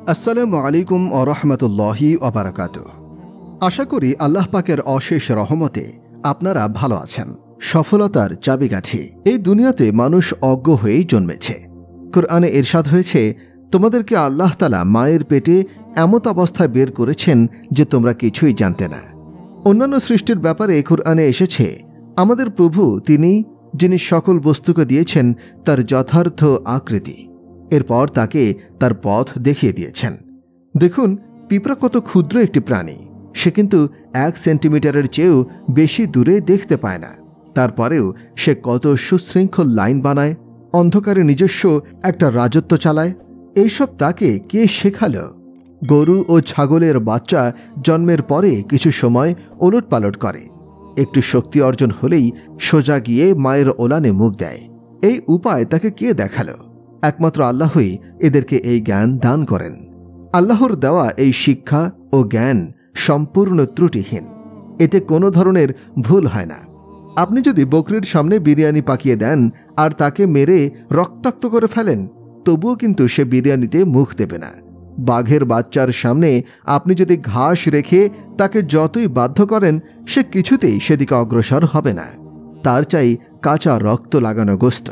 আসসালামু আলাইকুম ওয়া রাহমাতুল্লাহি ওয়া বারাকাতুহু। আশা করি আল্লাহ পাকের অশেষ রহমতে আপনারা ভালো আছেন। সফলতার চাবিকাঠি। এই দুনিয়াতে মানুষ অজ্ঞ হয়েই জন্মেছে। কুরআনে ইরশাদ হয়েছে, তোমাদেরকে আল্লাহ তাআলা মায়ের পেটে এমত অবস্থায় বের করেছেন যে তোমরা কিছুই জানতে না। অন্যান্য সৃষ্টির ব্যাপারে কুরআনে এসেছে, আমাদের প্রভু তিনি যিনি সকল বস্তুকে দিয়েছেন তার যথার্থ আকৃতি, এরপর তাকে তার পথ দেখিয়ে দিয়েছেন। দেখুন, পিঁপড়া কত ক্ষুদ্র একটি প্রাণী, সে কিন্তু 1 সেন্টিমিটারের চেয়েও বেশি দূরে দেখতে পায় না। তারপরেও সে কত সুশৃঙ্খল লাইন বানায়, অন্ধকারে নিজস্ব একটা রাজত্ব চালায়। এইসব তাকে কে শেখালো? গরু ও ছাগলের বাচ্চা জন্মের পরে কিছু সময় ওলটপালট করে, একটু শক্তি অর্জন হলেই সোজা গিয়ে মায়ের ওলানে মুখ দেয়। এই উপায় তাকে কে দেখালো? একমাত্র আল্লাহই এদেরকে এই জ্ঞান দান করেন। আল্লাহর দেওয়া এই শিক্ষা ও জ্ঞান সম্পূর্ণ ত্রুটিহীন, এতে কোনো ধরনের ভুল হয় না। আপনি যদি বকরির সামনে বিরিয়ানি পাকিয়ে দেন আর তাকে মেরে রক্তাক্ত করে ফেলেন, তবুও কিন্তু সে বিরিয়ানিতে মুখ দেবে না। বাঘের বাচ্চার সামনে আপনি যদি ঘাস রেখে তাকে যতই বাধ্য করেন, সে কিছুতেই সেদিকে অগ্রসর হবে না। তার চাই কাঁচা রক্ত লাগানো গোস্ত।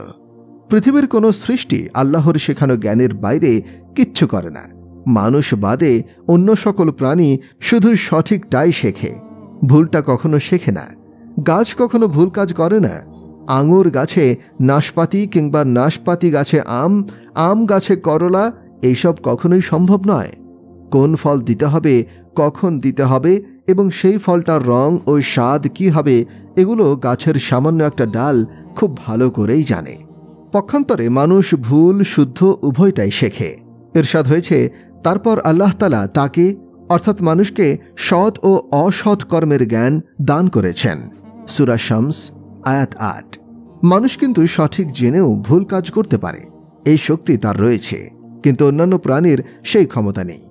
পৃথিবীর কোনো সৃষ্টি আল্লাহর শেখানো জ্ঞানের বাইরে কিচ্ছু করে না। মানুষ বাদে অন্য সকল প্রাণী শুধু সঠিকটাই শেখে, ভুলটা কখনো শেখে না। গাছ কখনো ভুল কাজ করে না। আঙুর গাছে নাশপাতি কিংবা নাশপাতি গাছে আম, আম গাছে করলা, এইসব কখনোই সম্ভব নয়। কোন ফল দিতে হবে, কখন দিতে হবে এবং সেই ফলটার রং ও স্বাদ কী হবে, এগুলো গাছের সামান্য একটা ডাল খুব ভালো করেই জানে। পক্ষান্তরে মানুষ ভুল শুদ্ধ উভয়টাই শেখে। ইরশাদ হয়েছে, তারপর আল্লাহ তাআলা তাকে অর্থাৎ মানুষকে সৎ ও অসৎ কর্মের জ্ঞান দান করেছেন। সূরা শামস আয়াত ৮। মানুষ কিন্তু সঠিক জেনেও ভুল কাজ করতে পারে, এই শক্তি তার রয়েছে, কিন্তু অন্যান্য প্রাণীর সেই ক্ষমতা নেই।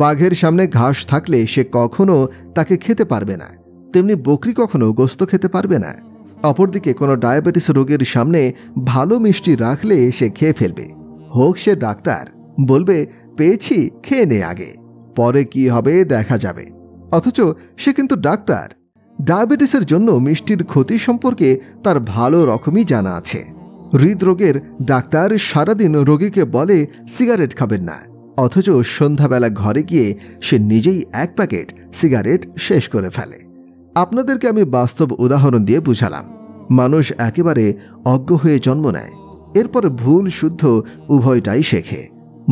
বাঘের সামনে ঘাস থাকলে সে কখনো তাকে খেতে পারবে না, তেমনি বকরি কখনো গোস্ত খেতে পারবে না। অপরদিকে কোনো ডায়াবেটিস রোগীর সামনে ভালো মিষ্টি রাখলে সে খেয়ে ফেলবে, হোক সে ডাক্তার। বলবে, পেয়েছি, খেয়ে নে আগে, পরে কি হবে দেখা যাবে। অথচ সে কিন্তু ডাক্তার। ডায়াবেটিসের জন্য মিষ্টির ক্ষতি সম্পর্কে তার ভালো রকমই জানা আছে। হৃদরোগের ডাক্তার সারাদিন রোগীকে বলে সিগারেট খাবেন না, অথচ সন্ধ্যাবেলা ঘরে গিয়ে সে নিজেই 1 প্যাকেট সিগারেট শেষ করে ফেলে। আপনাদেরকে আমি বাস্তব উদাহরণ দিয়ে বুঝালাম। মানুষ একেবারে অজ্ঞ হয়ে জন্ম নেয়, এরপরে ভুল শুদ্ধ উভয়টাই শেখে।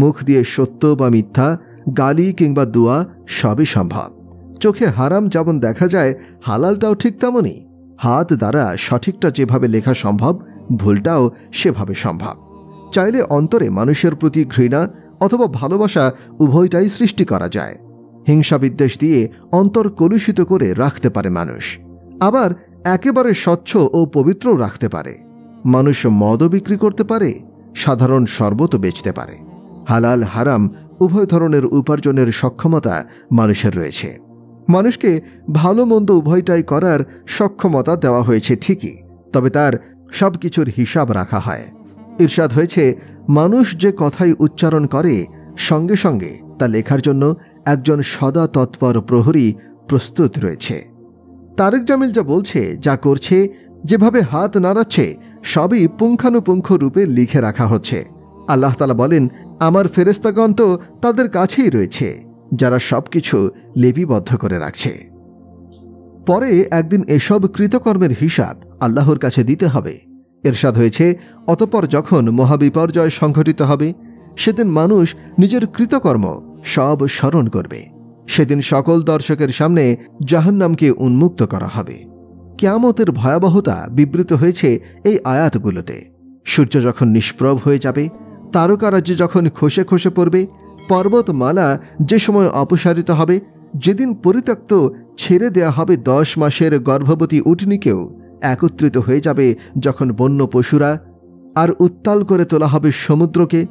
মুখ দিয়ে সত্য বা মিথ্যা, গালি কিংবা দুয়া সবই সম্ভব। চোখে হারাম যেমন দেখা যায়, হালালটাও ঠিক তেমনই। হাত দ্বারা সঠিকটা যেভাবে লেখা সম্ভব, ভুলটাও সেভাবে সম্ভব। চাইলে অন্তরে মানুষের প্রতি ঘৃণা অথবা ভালোবাসা উভয়টাই সৃষ্টি করা যায়। হিংসা বিদ্বেষ দিয়ে অন্তর কলুষিত করে রাখতে পারে মানুষ, আবার একেবারে স্বচ্ছ ও পবিত্র রাখতে পারে। মানুষ মদও বিক্রি করতে পারে, সাধারণ শরবতও বেচতে পারে। হালাল হারাম উভয় ধরনের উপার্জনের সক্ষমতা মানুষের রয়েছে। মানুষকে ভালো মন্দ উভয়টাই করার সক্ষমতা দেওয়া হয়েছে ঠিকই, তবে তার সব কিছুর হিসাব রাখা হয়। ইরশাদ হয়েছে, মানুষ যে কথাই উচ্চারণ করে সঙ্গে সঙ্গে তা লেখার জন্য একজন সদা তৎপর প্রহরী প্রস্তুত রয়েছে। তারেক জামিল যা বলছে, যা করছে, যেভাবে হাত নাড়াচ্ছে, সবই পুঙ্খানুপুঙ্খ রূপে লিখে রাখা হচ্ছে। আল্লাহ তাআলা বলেন, আমার ফেরেশতাগণ তো তাদের কাছেই রয়েছে, যারা সবকিছু লিপিবদ্ধ করে রাখছে। পরে একদিন এসব কৃতকর্মের হিসাব আল্লাহর কাছে দিতে হবে। ইরশাদ হয়েছে, অতঃপর যখন মহাবিপর্যয় সংঘটিত হবে, সেদিন মানুষ নিজের কৃতকর্ম সব স্মরণ করবে। সেদিন সকল দর্শকের সামনে জাহান্নামকে উন্মুক্ত করা হবে। কিয়ামতের ভয়াবহতা বিবৃত হয়েছে এই আয়াতগুলোতে। সূর্য যখন নিষ্প্রভ হয়ে যাবে, তারকারাজ্য যখন খসে খসে পড়বে, পর্বতমালা যে সময় অপসারিত হবে, যেদিন পরিত্যক্ত ছেড়ে দেয়া হবে 10 মাসের গর্ভবতী উটনীকেও, একত্রিত হয়ে যাবে যখন বন্য পশুরা, আর উত্তাল করে তোলা হবে সমুদ্রকে,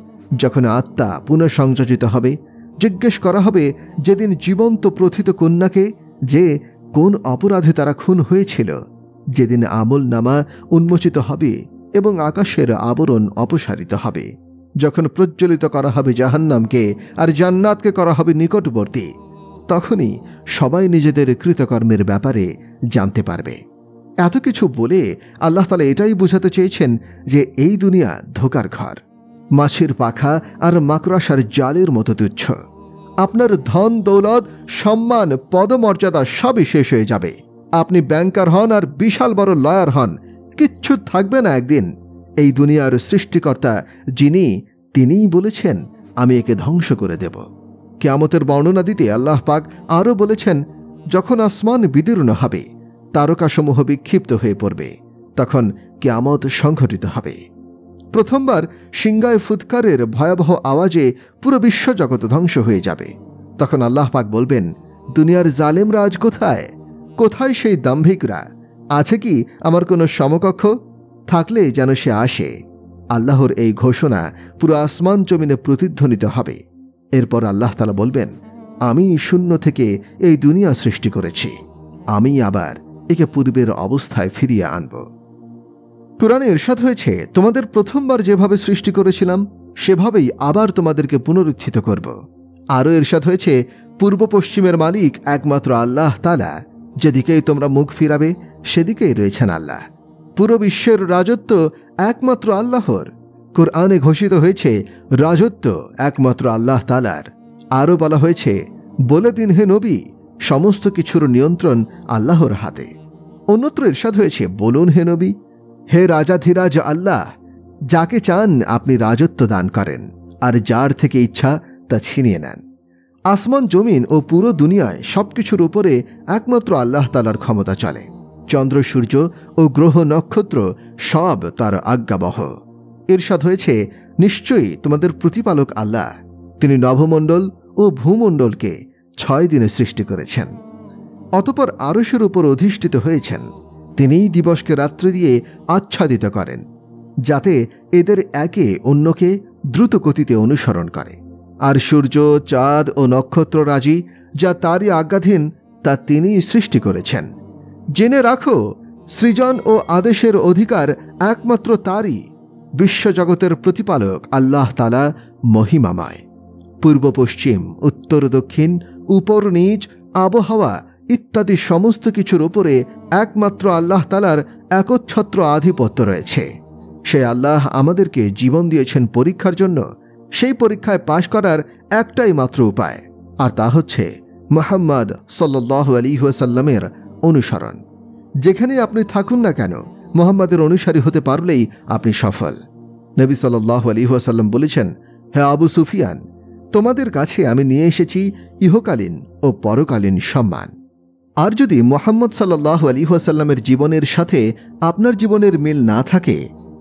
যখন আত্মা পুনঃসংযোজিত হবে। জিজ্ঞেস করা হবে যেদিন জীবন্ত প্রথিত কন্যাকে যে কোন অপরাধে তারা খুন হয়েছিল। যেদিন আমল নামা উন্মোচিত হবে এবং আকাশের আবরণ অপসারিত হবে। যখন প্রজ্বলিত করা হবে জাহান্নামকে আর জান্নাতকে করা হবে নিকটবর্তী, তখনই সবাই নিজেদের কৃতকর্মের ব্যাপারে জানতে পারবে। এত কিছু বলে আল্লাহ তাআলা এটাই বোঝাতে চেয়েছেন যে এই দুনিয়া ধোঁকার ঘর, মাছের পাখা আর মাকড়সার জালের মতো তুচ্ছ। আপনার ধন দৌলত, সম্মান, পদমর্যাদা সবই শেষ হয়ে যাবে। আপনি ব্যাংকার হন আর বিশাল বড় লয়ার হন, কিচ্ছু থাকবে না একদিন। এই দুনিয়ার সৃষ্টিকর্তা যিনি, তিনিই বলেছেন আমি একে ধ্বংস করে দেব। কিয়ামতের বর্ণনা দিতে আল্লাহ পাক আরও বলেছেন, যখন আসমান বিদীর্ণ হবে, তারকাসমূহ বিক্ষিপ্ত হয়ে পড়বে, তখন কিয়ামত সংঘটিত হবে। প্রথমবার সিংগায় ফুৎকারের ভয়াবহ আওয়াজে পুরো বিশ্বজগৎ ধ্বংস হয়ে যাবে। তখন আল্লাহ পাক বলবেন, দুনিয়ার জালেমরা আজ কোথায়? কোথায় সেই দাম্ভিকরা? আছে কি আমার কোনো সমকক্ষ? থাকলে যেন সে আসে। আল্লাহর এই ঘোষণা পুরো আসমান জমিনে প্রতিধ্বনিত হবে। এরপর আল্লাহ তাআলা বলবেন, আমি শূন্য থেকে এই দুনিয়া সৃষ্টি করেছি, আমি আবার একে পূর্বের অবস্থায় ফিরিয়ে আনব। কুরআনে ইরশাদ হয়েছে, তোমাদের প্রথমবার যেভাবে সৃষ্টি করেছিলাম সেভাবেই আবার তোমাদেরকে পুনরুত্থিত করব। আরও ইরশাদ হয়েছে, পূর্ব পশ্চিমের মালিক একমাত্র আল্লাহ তাআলা, যেদিকেই তোমরা মুখ ফিরাবে সেদিকেই রয়েছেন আল্লাহ। পুরো বিশ্বের রাজত্ব একমাত্র আল্লাহর। কুরআনে ঘোষিত হয়েছে রাজত্ব একমাত্র আল্লাহ তাআলার। আরও বলা হয়েছে, বলে দিন হে নবী, সমস্ত কিছুর নিয়ন্ত্রণ আল্লাহর হাতে। অন্যত্র ইরশাদ হয়েছে, বলুন হে নবী, হে রাজাধিরাজ আল্লাহ, যাকে চান আপনি রাজত্ব দান করেন আর যার থেকে ইচ্ছা তা ছিনিয়ে নেন। আসমান জমিন ও পুরো দুনিয়ায় সবকিছুর উপরে একমাত্র আল্লাহ তাআলার ক্ষমতা চলে। চন্দ্র, সূর্য ও গ্রহ নক্ষত্র সব তার আজ্ঞাবহ। ইরশাদ হয়েছে, নিশ্চয়ই তোমাদের প্রতিপালক আল্লাহ, তিনি নভমণ্ডল ও ভূমণ্ডলকে 6 দিনে সৃষ্টি করেছেন। অতঃপর আরশের উপর অধিষ্ঠিত হয়েছেন। তিনিই দিবসকে রাত্রি দিয়ে আচ্ছাদিত করেন, যাতে এদের একে অন্যকে দ্রুত গতিতে অনুসরণ করে। আর সূর্য, চাঁদ ও নক্ষত্ররাজি যা তারই আজ্ঞাধীন, তা তিনিই সৃষ্টি করেছেন। জেনে রাখো, সৃজন ও আদেশের অধিকার একমাত্র তারই। বিশ্বজগতের প্রতিপালক আল্লাহ তাআলা মহিমাময়। পূর্ব পশ্চিম, উত্তর দক্ষিণ, উপর নিচ, আবহাওয়া ইত্যাদি সমস্ত কিছুর উপরে একমাত্র আল্লাহ তাআলার একচ্ছত্র আধিপত্য রয়েছে। সে আল্লাহ আমাদেরকে জীবন দিয়েছেন পরীক্ষার জন্য। সেই পরীক্ষায় পাশ করার একটাই মাত্র উপায়, আর তা হচ্ছে মুহাম্মদ সাল্লাল্লাহু আলাইহি ওয়াসাল্লামের অনুসরণ। যেখানে আপনি থাকুন না কেন, মুহাম্মাদের অনুসারী হতে পারলেই আপনি সফল। নবী সাল্লাল্লাহু আলাইহি ওয়াসাল্লাম বলেছেন, হে আবু সুফিয়ান, তোমাদের কাছে আমি নিয়ে এসেছি ইহকালীন ও পরকালীন সম্মান। আর যদি মুহাম্মদ সাল্লাল্লাহু আলাইহি ওয়াসাল্লামের জীবনের সাথে আপনার জীবনের মিল না থাকে,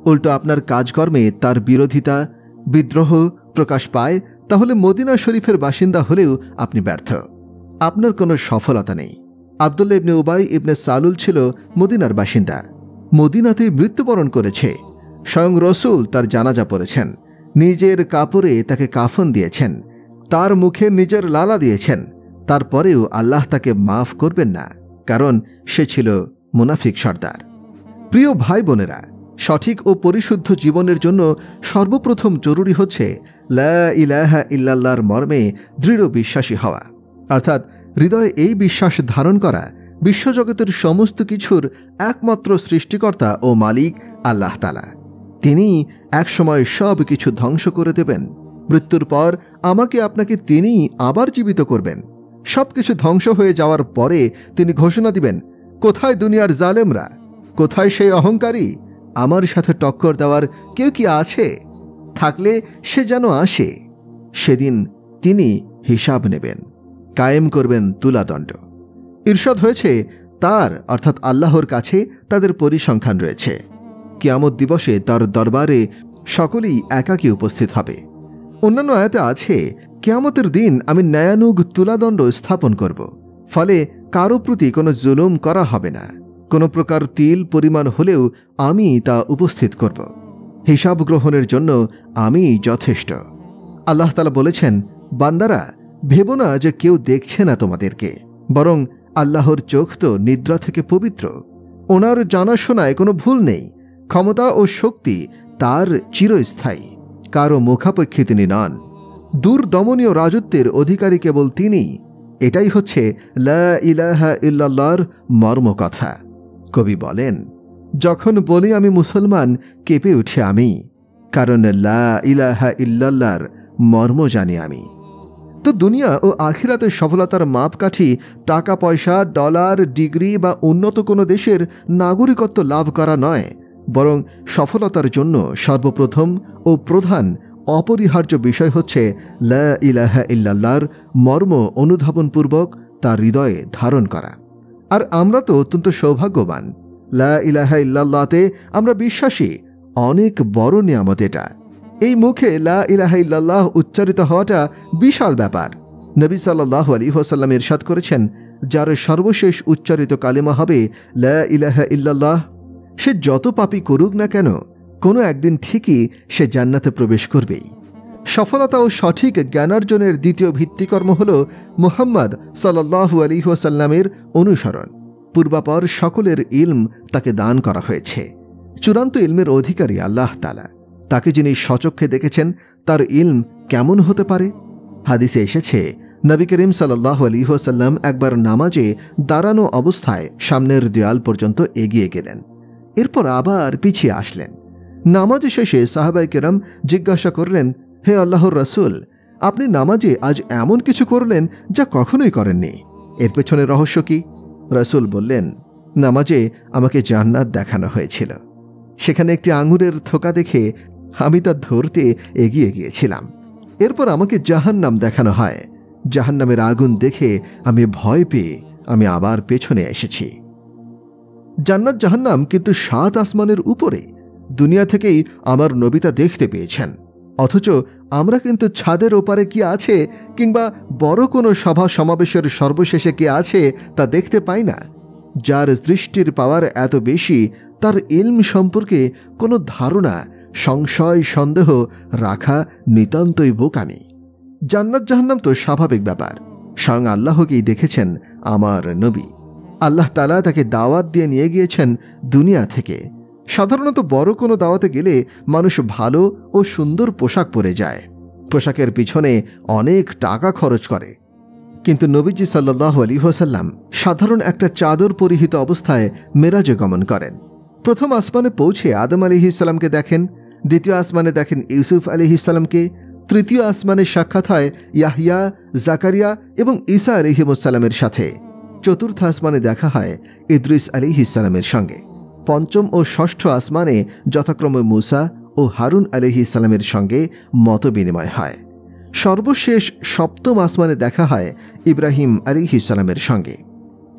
উল্টো আপনার কাজকর্মে তার বিরোধিতা, বিদ্রোহ প্রকাশ পায়, তাহলে মদিনা শরীফের বাসিন্দা হলেও আপনি ব্যর্থ। আপনার কোনো সফলতা নেই। আব্দুল্লাহ ইবনে উবাই ইবনে সালুল ছিল মদিনার বাসিন্দা। মদিনাতেই মৃত্যুবরণ করেছে। স্বয়ং রসুল তার জানাজা পড়েছেন, নিজের কাপড়ে তাকে কাফন দিয়েছেন, তার মুখে নিজের লালা দিয়েছেন। তারপরেও আল্লাহ তাকে মাফ করবেন না, কারণ সে ছিল মুনাফিক সর্দার। প্রিয় ভাই বোনেরা, সঠিক ও পরিশুদ্ধ জীবনের জন্য সর্বপ্রথম জরুরি হচ্ছে লা ইলাহা ইল্লাল্লাহর মর্মে দৃঢ় বিশ্বাসী হওয়া, অর্থাৎ হৃদয়ে এই বিশ্বাস ধারণ করা, বিশ্বজগতের সমস্ত কিছুর একমাত্র সৃষ্টিকর্তা ও মালিক আল্লাহ তাআলা। তিনি একসময় সব কিছু ধ্বংস করে দেবেন। মৃত্যুর পর আমাকে আপনাকে তিনিই আবার জীবিত করবেন। সব কিছু ধ্বংস হয়ে যাওয়ার পরে তিনি ঘোষণা দিবেন, কোথায় দুনিয়ার জালেমরা? কোথায় সেই অহংকারী? আমার সাথে টক্কর দেওয়ার কেউ কি আছে? থাকলে সে যেন আসে। সেদিন তিনি হিসাব নেবেন, কায়েম করবেন তুলাদণ্ড। ইরশাদ হয়েছে, তার অর্থাৎ আল্লাহর কাছে তাদের পরিসংখ্যান রয়েছে। কিয়ামত দিবসে তার দরবারে সকলেই একাকী উপস্থিত হবে। অন্যান্য আয়াতে আছে, কিয়ামতের দিন আমি ন্যায়ানুগ তুলাদণ্ড স্থাপন করব, ফলে কারো প্রতি কোনো জুলুম করা হবে না। কোনো প্রকার তিল পরিমাণ হলেও আমি তা উপস্থিত করব। হিসাব গ্রহণের জন্য আমি যথেষ্ট। আল্লাহ তাআলা বলেছেন, বান্দারা, ভেবো না যে কেউ দেখছে না তোমাদেরকে, বরং আল্লাহর চোখ তো নিদ্রা থেকে পবিত্র। ওনার জানাশোনায় কোনো ভুল নেই। ক্ষমতা ও শক্তি তার চিরস্থায়ী। কারো মুখাপেক্ষী তিনি নন। দূরদমনীয় রাজত্বের অধিকারী কেবল তিনি। এটাই হচ্ছে লা ইলাহা ইল্লাল্লাহর মর্মকথা। কবি বলেন, যখন বলি আমি মুসলমান, কেঁপে উঠে আমি, কারণ লা ইলাহা ইল্লাল্লাহর মর্ম জানি আমি। তো দুনিয়া ও আখিরাতের সফলতার মাপকাঠি টাকা পয়সা, ডলার, ডিগ্রি বা উন্নত কোনো দেশের নাগরিকত্ব লাভ করা নয়, বরং সফলতার জন্য সর্বপ্রথম ও প্রধান অপরিহার্য বিষয় হচ্ছে লা ইলাহা ইল্লাল্লাহর মর্ম অনুধাবনপূর্বক তার হৃদয়ে ধারণ করা। আর আমরা তো অত্যন্ত সৌভাগ্যবান। লা ইলাহা ইল্লাল্লাহতে আমরা বিশ্বাসী। অনেক বড় নিয়ামত এটা। এই মুখে লা ইলাহা ইল্লাল্লাহ উচ্চারিত হওয়াটা বিশাল ব্যাপার। নবী সাল্লাল্লাহু আলাইহি ওয়াসাল্লাম ইরশাদ করেছেন, যার সর্বশেষ উচ্চারিত কালিমা হবে লা ইলাহা ইল্লাল্লাহ, সে যত পাপই করুক না কেন, কোনো একদিন ঠিকই সে জান্নাতে প্রবেশ করবেই। সফলতা ও সঠিক জ্ঞানার্জনের দ্বিতীয় ভিত্তিকর্ম হল মুহাম্মদ সাল্লাল্লাহু আলাইহি ওয়াসাল্লামের অনুসরণ। পূর্বাপর সকলের ইলম তাকে দান করা হয়েছে। চূড়ান্ত ইলমের অধিকারী আল্লাহ তাআলা। তাকে যিনি স্বচক্ষে দেখেছেন, তার ইলম কেমন হতে পারে? হাদিসে এসেছে, নবী করিম সাল্লাল্লাহু আলাইহি ওয়াসাল্লাম একবার নামাজে দাঁড়ানো অবস্থায় সামনের দেয়াল পর্যন্ত এগিয়ে গেলেন, এরপর আবার পিছিয়ে আসলেন। নামাজ শেষে সাহাবায়ে কেরাম জিজ্ঞাসা করলেন, হে আল্লাহর রাসূল, আপনি নামাজে আজ এমন কিছু করলেন যা কখনোই করেননি, এর পেছনে রহস্য কি? রাসূল বললেন, নামাজে আমাকে জান্নাত দেখানো হয়েছিল। সেখানে একটি আঙুরের থোকা দেখে আমি তা ধরতে এগিয়ে গিয়েছিলাম। এরপর আমাকে জাহান্নাম দেখানো হয়। জাহান্নামের আগুন দেখে আমি ভয় পেয়ে আমি আবার পেছনে এসেছি। জান্নাত জাহান্নাম কিন্তু ৭ আসমানের উপরে। দুনিয়া থেকেই আমার নবী তা দেখতে পেয়েছেন, অথচ আমরা কিন্তু ছাদের ওপারে কি আছে কিংবা বড় কোনো সভা সমাবেশের সর্বশেষে কি আছে তা দেখতে পাই না। যার দৃষ্টির পাওয়ার এত বেশি, তার ইলম সম্পর্কে কোনো ধারণা, সংশয়, সন্দেহ রাখা নিতান্তই বোকামি। জান্নাত জাহান্নাম তো স্বাভাবিক ব্যাপার। স্বয়ং আল্লাহকেই দেখেছেন আমার নবী। আল্লাহ তাআলা তাকে দাওয়াত দিয়ে নিয়ে গিয়েছেন দুনিয়া থেকে। সাধারণত বড় কোনো দাওয়াতে গেলে মানুষ ভালো ও সুন্দর পোশাক পরে যায়, পোশাকের পিছনে অনেক টাকা খরচ করে। কিন্তু নবীজি সাল্লাল্লাহু আলাইহি ওয়াসাল্লাম সাধারণ একটা চাদর পরিহিত অবস্থায় মেরাজে গমন করেন। প্রথম আসমানে পৌঁছে আদম আলাইহিস সালামকে দেখেন, দ্বিতীয় আসমানে দেখেন ইউসুফ আলাইহিস সালামকে, তৃতীয় আসমানে সাক্ষাৎ হয় ইয়াহইয়া, জাকারিয়া এবং ঈসা আলাইহিস সালামের সাথে, চতুর্থ আসমানে দেখা হয় ইদ্রিস আলাইহিস সালামের সঙ্গে, পঞ্চম ও ষষ্ঠ আসমানে যথাক্রমে মুসা ও হারুন আলাইহিস সালামের সঙ্গে মতবিনিময় হয়। সর্বশেষ সপ্তম আসমানে দেখা হয় ইব্রাহিম আলাইহিস সালামের সঙ্গে।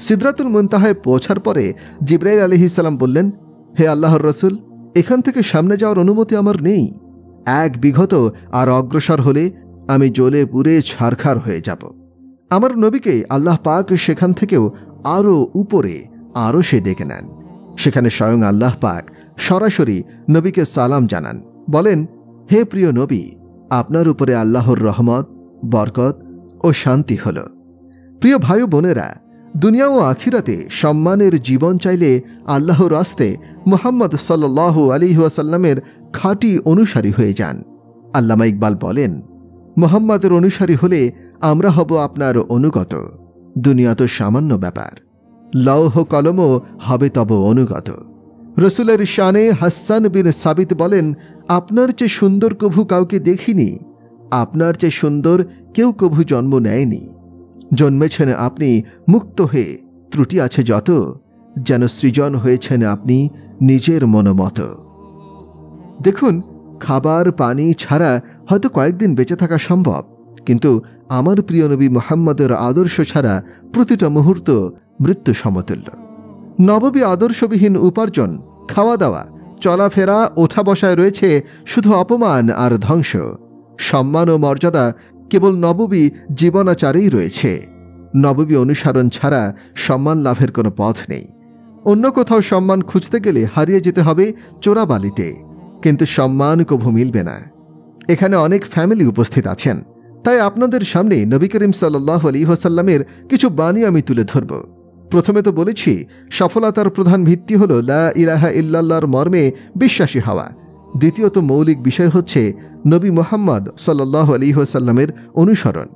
সিদরাতুল মুনতাহায় পৌঁছার পরে জিবরাইল আলাইহিস সালাম বললেন, হে আল্লাহর রাসূল, এখান থেকে সামনে যাওয়ার অনুমতি আমার নেই। 1 বিঘত আর অগ্রসর হলে আমি জ্বলে পুড়ে ছারখার হয়ে যাব। আমার নবীকে আল্লাহ পাক সেখান থেকেও আরও উপরে আরশে ডেকে নেন। সেখানে স্বয়ং আল্লাহ পাক সরাসরি নবীকে সালাম জানান, বলেন, হে প্রিয় নবী, আপনার উপরে আল্লাহর রহমত, বরকত ও শান্তি হল। প্রিয় ভাই বোনেরা, দুনিয়া ও আখিরাতে সম্মানের জীবন চাইলে আল্লাহর রাস্তে মুহাম্মদ সাল্লাল্লাহু আলাইহি ওয়াসাল্লামের খাঁটি অনুসারী হয়ে যান। আল্লামা ইকবাল বলেন, মুহাম্মদের অনুসারী হলে আমরা হব আপনার অনুগত। দুনিয়া তো সামান্য ব্যাপার, লৌহ কলমও হবে তব অনুগত। রসুলের শানে হাসান বিন সাবিত বলেন, আপনার চেয়ে সুন্দর কভু কাউকে দেখিনি, আপনার চেয়ে সুন্দর কেউ কভু জন্ম নেয়নি। জন্মেছেন আপনি মুক্ত হয়ে, ত্রুটি আছে যত, যেন সৃজন হয়েছেন আপনি নিজের মনোমত। দেখুন, খাবার পানি ছাড়া হয়তো কয়েকদিন বেঁচে থাকা সম্ভব, কিন্তু আমার প্রিয় নবী মুহাম্মদের আদর্শ ছাড়া প্রতিটা মুহূর্ত মৃত্যু সমতুল্য। নববী আদর্শবিহীন উপার্জন, খাওয়া দাওয়া, চলাফেরা, ওঠা বসায় রয়েছে শুধু অপমান আর ধ্বংস। সম্মান ও মর্যাদা কেবল নববী জীবনাচারেই রয়েছে। নববী অনুসরণ ছাড়া সম্মান লাভের কোনো পথ নেই। অন্য কোথাও সম্মান খুঁজতে গেলে হারিয়ে যেতে হবে চোরাবালিতে, কিন্তু সম্মান কভু মিলবে না। এখানে অনেক ফ্যামিলি উপস্থিত আছেন, তাই আপনাদের সামনে নবী করিম সাল্লাল্লাহু আলাইহি ওয়াসাল্লামের কিছু বাণী আমি তুলে ধরব। প্রথমে তো বলেছি, সফলতার প্রধান ভিত্তি হল লা ইলাহা ইল্লাল্লাহর মর্মে বিশ্বাসী হওয়া। দ্বিতীয়ত মৌলিক বিষয় হচ্ছে নবী মুহাম্মদ সাল্লাল্লাহু আলাইহি ওয়াসাল্লামের অনুসরণ।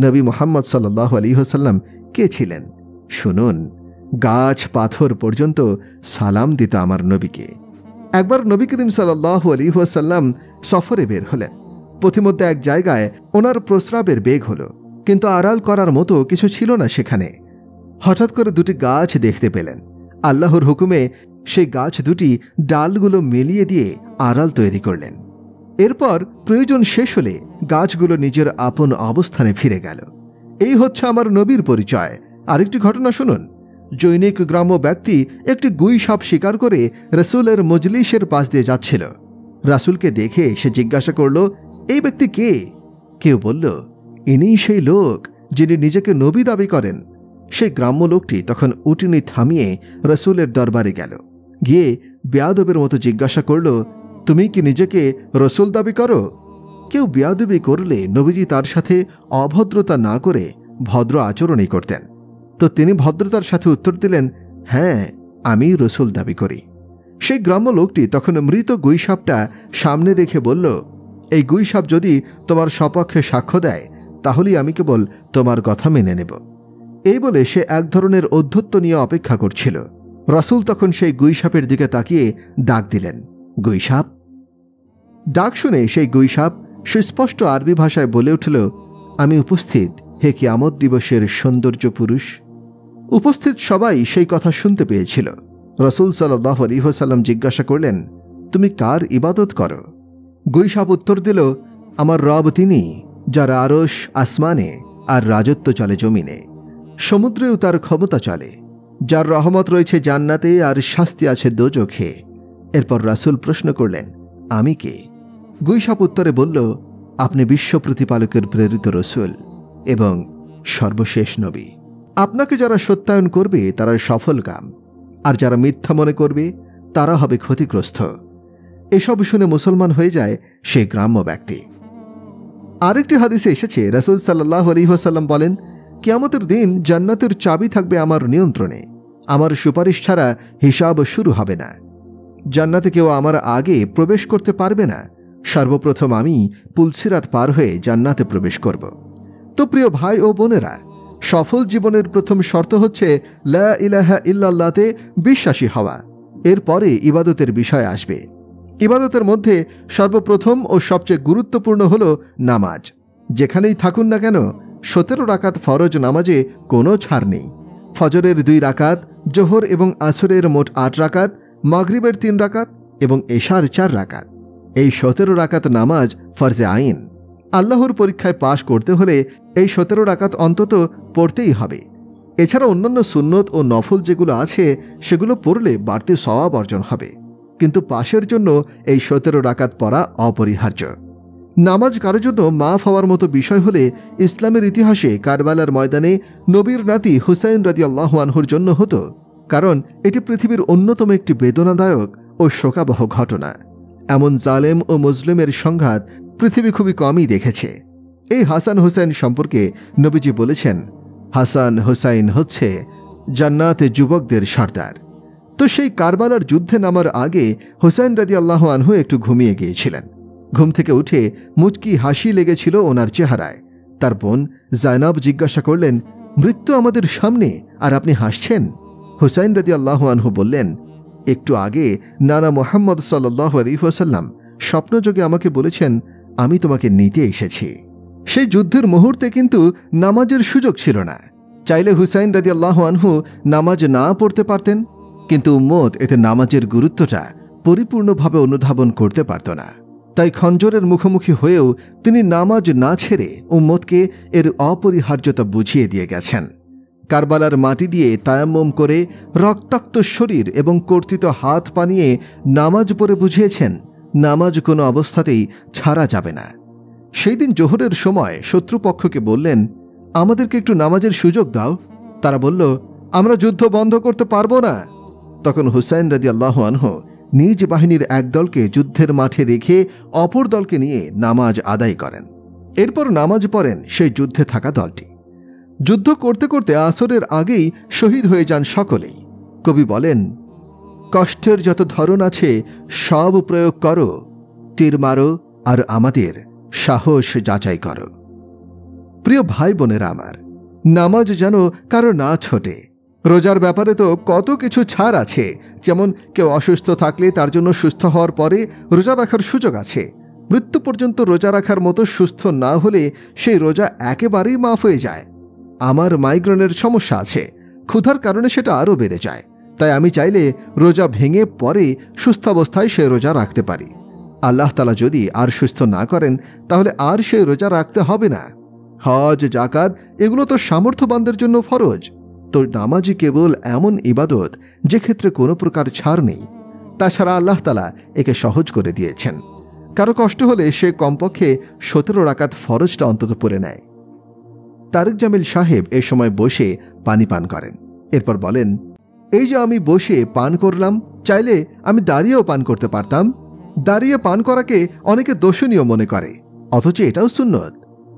নবী মুহাম্মদ সাল্লাল্লাহু আলাইহি ওয়াসাল্লাম কে ছিলেন? শুনুন, গাছ পাথর পর্যন্ত সালাম দিত আমার নবীকে। একবার নবী করিম সাল্লাল্লাহু আলাইহি ওয়াসাল্লাম সফরে বের হলেন। পথিমধ্যে এক জায়গায় ওনার প্রস্রাবের বেগ হলো, কিন্তু আড়াল করার মতো কিছু ছিল না সেখানে। হঠাৎ করে দুটি গাছ দেখতে পেলেন। আল্লাহর হুকুমে সেই গাছ দুটি ডালগুলো মিলিয়ে দিয়ে আড়াল তৈরি করলেন। এরপর প্রয়োজন শেষ হলে গাছগুলো নিজের আপন অবস্থানে ফিরে গেল। এই হচ্ছে আমার নবীর পরিচয়। আরেকটি ঘটনা শুনুন। জৈনিক গ্রাম্য ব্যক্তি একটি গুই সাপ শিকার করে রাসূলের মজলিসের পাশ দিয়ে যাচ্ছিল। রাসূলকে দেখে সে জিজ্ঞাসা করল, এই ব্যক্তি কে? কেউ বলল, ইনিই সেই লোক যিনি নিজেকে নবী দাবি করেন। সেই গ্রাম্য লোকটি তখন উটনি থামিয়ে রাসূলের দরবারে গেল। গিয়ে বেয়াদবের মতো জিজ্ঞাসা করল, তুমি কি নিজেকে রসুল দাবি করো? কেউ বেয়াদবি করলে নবীজি তার সাথে অভদ্রতা না করে ভদ্র আচরণই করতেন। তো তিনি ভদ্রতার সাথে উত্তর দিলেন, হ্যাঁ, আমি রসুল দাবি করি। সেই গ্রাম্য লোকটি তখন মৃত গুইসাপটা সামনে রেখে বলল, এই গুইসাপ যদি তোমার সপক্ষে সাক্ষ্য দেয় তাহলেই আমি কেবল তোমার কথা মেনে নেব। এই বলে সে এক ধরনের ঔদ্ধত্য নিয়ে অপেক্ষা করছিল। রাসূল তখন সেই গুইসাপের দিকে তাকিয়ে ডাক দিলেন, গুইসাপ। ডাক শুনে সেই গুইসাপ সুস্পষ্ট আরবি ভাষায় বলে উঠল, আমি উপস্থিত, হে কিয়ামত দিবসের সৌন্দর্য পুরুষ। উপস্থিত সবাই সেই কথা শুনতে পেয়েছিল। রাসূল সাল্লাল্লাহু আলাইহি ওয়াসাল্লাম জিজ্ঞাসা করলেন, তুমি কার ইবাদত করো? গুইসাপ উত্তর দিল, আমার রব তিনি, যার আরশ আসমানে আর রাজত্ব চলে জমিনে, সমুদ্রেও তার ক্ষমতা চলে, যার রহমত রয়েছে জান্নাতে আর শাস্তি আছে দোজখে। এরপর রাসূল প্রশ্ন করলেন, আমি কে? গুইসাপ উত্তরে বলল, আপনি বিশ্ব প্রতিপালকের প্রেরিত রসূল এবং সর্বশেষ নবী। আপনাকে যারা সত্যায়ন করবে তারা সফলকাম, আর যারা মিথ্যা মনে করবে তারা হবে ক্ষতিগ্রস্ত। এসব শুনে মুসলমান হয়ে যায় সে গ্রাম্য ব্যক্তি। আরেকটি হাদিসে এসেছে, রাসূল সাল্লাল্লাহু আলাইহি ওয়াসাল্লাম বলেন, কিয়ামতের দিন জান্নাতের চাবি থাকবে আমার নিয়ন্ত্রণে। আমার সুপারিশ ছাড়া হিসাব শুরু হবে না। জান্নাতে কেউ আমার আগে প্রবেশ করতে পারবে না। সর্বপ্রথম আমি পুলসিরাত পার হয়ে জান্নাতে প্রবেশ করব। তো প্রিয় ভাই ও বোনেরা, সফল জীবনের প্রথম শর্ত হচ্ছে লা ইলাহা ইল্লাল্লাহতে বিশ্বাসী হওয়া। এরপরে ইবাদতের বিষয় আসবে। ইবাদতের মধ্যে সর্বপ্রথম ও সবচেয়ে গুরুত্বপূর্ণ হল নামাজ। যেখানেই থাকুন না কেন 17 রাকাত ফরজ নামাজে কোনো ছাড় নেই। ফজরের 2 রাকাত, জোহর এবং আসরের মোট 8 রাকাত, মাগরিবের 3 রাকাত এবং এশার 4 রাকাত। এই 17 রাকাত নামাজ ফরজে আইন। আল্লাহর পরীক্ষায় পাশ করতে হলে এই 17 রাকাত অন্তত পড়তেই হবে। এছাড়া অন্যান্য সুন্নত ও নফল যেগুলো আছে সেগুলো পড়লে বাড়তি সওয়াব অর্জন হবে, কিন্তু পাশের জন্য এই 17 রাকাত পড়া অপরিহার্য। নামাজ কারোর জন্য মাফ হওয়ার মতো বিষয় হলে ইসলামের ইতিহাসে কারবালার ময়দানে নবীর নাতি হুসাইন রাদিয়াল্লাহু আনহুর জন্য হতো, কারণ এটি পৃথিবীর অন্যতম একটি বেদনাদায়ক ও শোকাবহ ঘটনা। এমন জালেম ও মুসলিমের সংঘাত পৃথিবী খুবই কমই দেখেছে। এই হাসান হুসাইন সম্পর্কে নবীজি বলেছেন, হাসান হুসাইন হচ্ছে জান্নাতে যুবকদের সর্দার। তো সেই কারবালার যুদ্ধে নামার আগে হুসাইন রাদিয়াল্লাহু আনহু একটু ঘুমিয়ে গিয়েছিলেন। ঘুম থেকে উঠে মুচকি হাসি লেগেছিল ওনার চেহারায়। তার বোন জায়নাব জিজ্ঞাসা করলেন, মৃত্যু আমাদের সামনে আর আপনি হাসছেন? হুসাইন রাদিয়াল্লাহু আনহু বললেন, একটু আগে নানা মুহাম্মদ সাল্লাল্লাহু আলাইহি ওয়াসাল্লাম স্বপ্নযোগে আমাকে বলেছেন, আমি তোমাকে নিতে এসেছি। সেই যুদ্ধের মুহূর্তে কিন্তু নামাজের সুযোগ ছিল না। চাইলে হুসাইন রাদিয়াল্লাহু আনহু নামাজ না পড়তে পারতেন, কিন্তু উম্মত এতে নামাজের গুরুত্বটা পরিপূর্ণভাবে অনুধাবন করতে পারত না। তাই খঞ্জরের মুখোমুখি হয়েও তিনি নামাজ না ছেড়ে উম্মতকে এর অপরিহার্যতা বুঝিয়ে দিয়ে গেছেন। কারবালার মাটি দিয়ে তায়াম্মুম করে রক্তাক্ত শরীর এবং কর্তৃত হাত পানিয়ে নামাজ পড়ে বুঝিয়েছেন, নামাজ কোনো অবস্থাতেই ছাড়া যাবে না। সেই দিন জোহরের সময় শত্রুপক্ষকে বললেন, আমাদেরকে একটু নামাজের সুযোগ দাও। তারা বলল, আমরা যুদ্ধ বন্ধ করতে পারবো না। তখন হুসাইন রাদিয়াল্লাহু আনহু নিজ বাহিনীর এক দলকে যুদ্ধের মাঠে রেখে অপর দলকে নিয়ে নামাজ আদায় করেন। এরপর নামাজ পড়েন সেই যুদ্ধে থাকা দলটি। যুদ্ধ করতে করতে আসরের আগেই শহীদ হয়ে যান সকলেই। কবি বলেন, কষ্টের যত ধরন আছে সব প্রয়োগ করো, তীর মারো আর আমাদের সাহস যাচাই করো। প্রিয় ভাই বোনেরা আমার, নামাজ যেন কারো না ছোটে। রোজার ব্যাপারে তো কত কিছু ছাড় আছে, যেমন কেউ অসুস্থ থাকলে তার জন্য সুস্থ হওয়ার পরে রোজা রাখার সুযোগ আছে। মৃত্যু পর্যন্ত রোজা রাখার মতো সুস্থ না হলে সেই রোজা একেবারেই মাফ হয়ে যায়। আমার মাইগ্রেনের সমস্যা আছে, ক্ষুধার কারণে সেটা আরও বেড়ে যায়। তাই আমি চাইলে রোজা ভেঙে পরে সুস্থাবস্থায় সে রোজা রাখতে পারি। আল্লাহ তাআলা যদি আর সুস্থ না করেন তাহলে আর সে রোজা রাখতে হবে না। হজ, জাকাত এগুলো তো সামর্থ্যবানদের জন্য ফরজ। তো নামাজই কেবল এমন ইবাদত যে ক্ষেত্রে কোনো প্রকার ছাড় নেই। তাছাড়া আল্লাহ তাআলা একে সহজ করে দিয়েছেন। কারো কষ্ট হলে সে কমপক্ষে 17 রাকাত ফরজটা অন্তত পড়ে নেয়। তারেক জামিল সাহেব এ সময় বসে পানি পান করেন। এরপর বলেন, এই যে আমি বসে পান করলাম, চাইলে আমি দাঁড়িয়েও পান করতে পারতাম। দাঁড়িয়ে পান করাকে অনেকে দোষণীয় মনে করে, অথচ এটাও সুন্নত।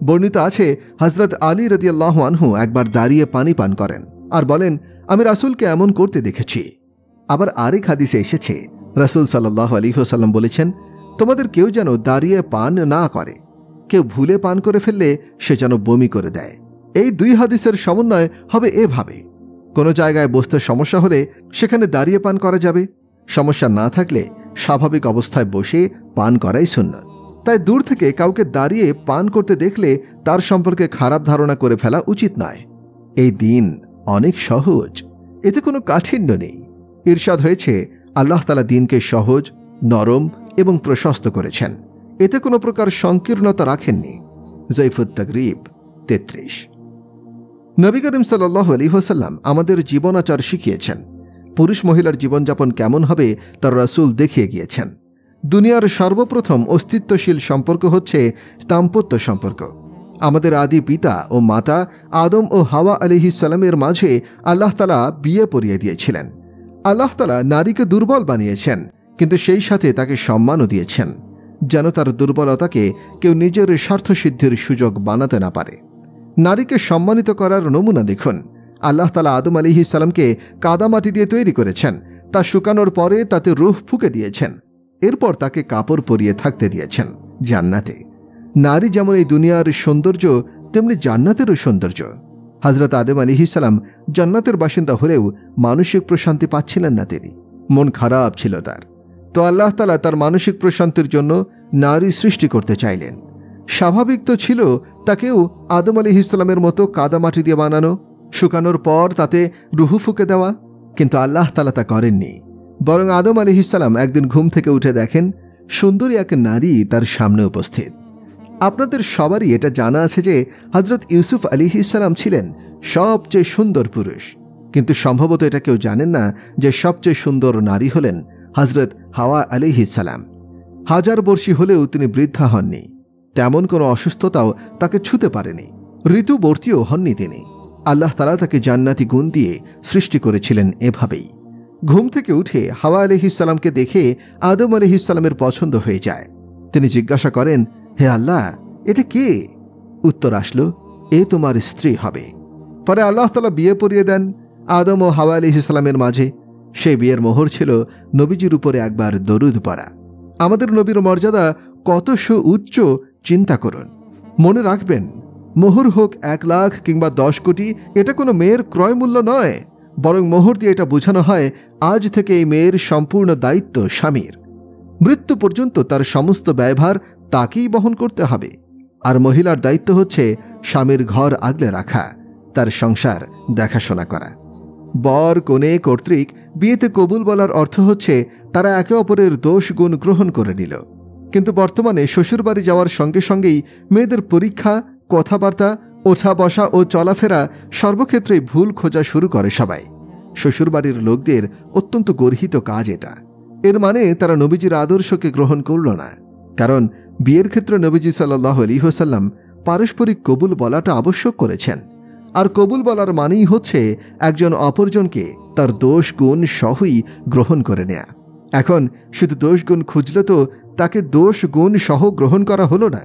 বর্ণিত আছে হযরত আলী রাদিয়াল্লাহু আনহু একবার দাঁড়িয়ে পানি পান করেন আর বলেন, আমি রাসূলকে এমন করতে দেখেছি। আবার আরেক হাদিসে এসেছে রাসূল সাল্লাল্লাহু আলাইহি ওয়াসাল্লাম বলেছেন, তোমাদের কেউ যেন দাঁড়িয়ে পান না করে। কেউ ভুলে পান করে ফেললে সে যেন বমি করে দেয়। এই দুই হাদিসের সমন্বয় হবে এভাবে, কোনো জায়গায় বসতে সমস্যা হলে সেখানে দাঁড়িয়ে পান করা যাবে। সমস্যা না থাকলে স্বাভাবিক অবস্থায় বসে পান করাই সুন্নত। তাই দূর থেকে কাউকে দাঁড়িয়ে পান করতে দেখলে তার সম্পর্কে খারাপ ধারণা করে ফেলা উচিত নয়। এই দিন অনেক সহজ, এতে কোনো কাঠিন্য নেই। ইরশাদ হয়েছে, আল্লাহ তাআলা দিনকে সহজ, নরম এবং প্রশস্ত করেছেন। এতে কোনো প্রকার সংকীর্ণতা রাখেননি। জয়ফুত তাগরিব 33। নবী করিম সাল্লাল্লাহু আলাইহি ওয়াসাল্লাম আমাদের জীবনাচার শিখিয়েছেন। পুরুষ মহিলার জীবনযাপন কেমন হবে তার রাসূল দেখিয়ে গিয়েছেন। দুনিয়ার সর্বপ্রথম অস্তিত্বশীল সম্পর্ক হচ্ছে দাম্পত্য সম্পর্ক। আমাদের আদি পিতা ও মাতা আদম ও হাওয়া আলাইহিস সালামের মাঝে আল্লাহ তাআলা বিয়ে পরিয়ে দিয়েছিলেন। আল্লাহ তাআলা নারীকে দুর্বল বানিয়েছেন, কিন্তু সেই সাথে তাকে সম্মানও দিয়েছেন, যেন তার দুর্বলতাকে কেউ নিজের স্বার্থসিদ্ধির সুযোগ বানাতে না পারে। নারীকে সম্মানিত করার নমুনা দেখুন। আল্লাহ তাআলা আদম আলাইহিস সালামকে কাদামাটি দিয়ে তৈরি করেছেন, তা শুকানোর পরে তাতে রূহ ফুঁকে দিয়েছেন। এরপর তাকে কাপড় পরিয়ে থাকতে দিয়েছেন জান্নাতে। নারী যেমন এই দুনিয়ার সৌন্দর্য, তেমনি জান্নাতেরও সৌন্দর্য। হযরত আদম আলাইহিস সালাম জান্নাতের বাসিন্দা হলেও মানসিক প্রশান্তি পাচ্ছিলেন না। তিনি মন খারাপ ছিল তার। তো আল্লাহ তাআলা তার মানসিক প্রশান্তির জন্য নারী সৃষ্টি করতে চাইলেন। স্বাভাবিক তো ছিল তাকেও আদম আলাইহিস সালামের মতো কাদামাটি দিয়ে বানানো, শুকানোর পর তাতে রূহ ফুঁকে দেওয়া, কিন্তু আল্লাহ তাআলা তা করেননি। বরং আদম আলাইহিস সালাম একদিন ঘুম থেকে উঠে দেখেন সুন্দরী এক নারী তার সামনে উপস্থিত। আপনাদের সবারই এটা জানা আছে যে হযরত ইউসুফ আলাইহিস সালাম ছিলেন সবচেয়ে সুন্দর পুরুষ, কিন্তু সম্ভবত এটা কেউ জানেন না যে সবচেয়ে সুন্দর নারী হলেন হযরত হাওয়া আলাইহিস সালাম। হাজার বর্ষী হলেও তিনি বৃদ্ধা হননি, তেমন কোনো অসুস্থতাও তাকে ছুঁতে পারেনি, ঋতুবর্তীও হননি তিনি। আল্লাহ তাআলা তাকে জান্নাতি গুণ দিয়ে সৃষ্টি করেছিলেন এভাবেই। ঘুম থেকে উঠে হাওয়া আলাইহিস সালামকে দেখে আদম আলাইহিস সালামের পছন্দ হয়ে যায়। তিনি জিজ্ঞাসা করেন, হে আল্লাহ, এটা কে? উত্তর আসলো, এ তোমার স্ত্রী হবে। পরে আল্লাহ তাআলা বিয়ে পরিয়ে দেন আদম ও হাওয়া আলাইহিস সালামের মাঝে। সেই বিয়ের মোহর ছিল নবীজির উপরে একবার দরুদ পড়া। আমাদের নবীর মর্যাদা কত সুউচ্চ চিন্তা করুন। মনে রাখবেন, মোহর হোক 1 লাখ কিংবা 10 কোটি, এটা কোনো মেয়ের ক্রয় মূল্য নয়, বরং মোহর দিয়ে এটা বোঝানো হয় আজ থেকে এই মেয়ের সম্পূর্ণ দায়িত্ব স্বামীর। মৃত্যু পর্যন্ত তার সমস্ত ব্যয়ভার তাকেই বহন করতে হবে। আর মহিলার দায়িত্ব হচ্ছে স্বামীর ঘর আগলে রাখা, তার সংসার দেখাশোনা করা। বর কনে কর্তৃক বিয়েতে কবুল বলার অর্থ হচ্ছে তারা একে অপরের দোষ গুণ গ্রহণ করে নিল। কিন্তু বর্তমানে শ্বশুরবাড়ি যাওয়ার সঙ্গে সঙ্গেই মেয়েদের পরীক্ষা, কথাবার্তা, ওঠা বসা ও চলাফেরা সর্বক্ষেত্রেই ভুল খোঁজা শুরু করে সবাই। শ্বশুরবাড়ির লোকদের অত্যন্ত গর্হিত কাজ এটা। এর মানে তারা নবীজির আদর্শকে গ্রহণ করল না। কারণ বিয়ের ক্ষেত্রে নবীজি সাল্লাল্লাহু আলাইহি ওয়াসাল্লাম পারস্পরিক কবুল বলাটা আবশ্যক করেছেন। আর কবুল বলার মানেই হচ্ছে একজন অপরজনকে তার দোষ গুণ সহই গ্রহণ করে নেয়া। এখন শুধু দোষ গুণ খুঁজলে তো তাকে দোষ গুণ সহ গ্রহণ করা হলো না।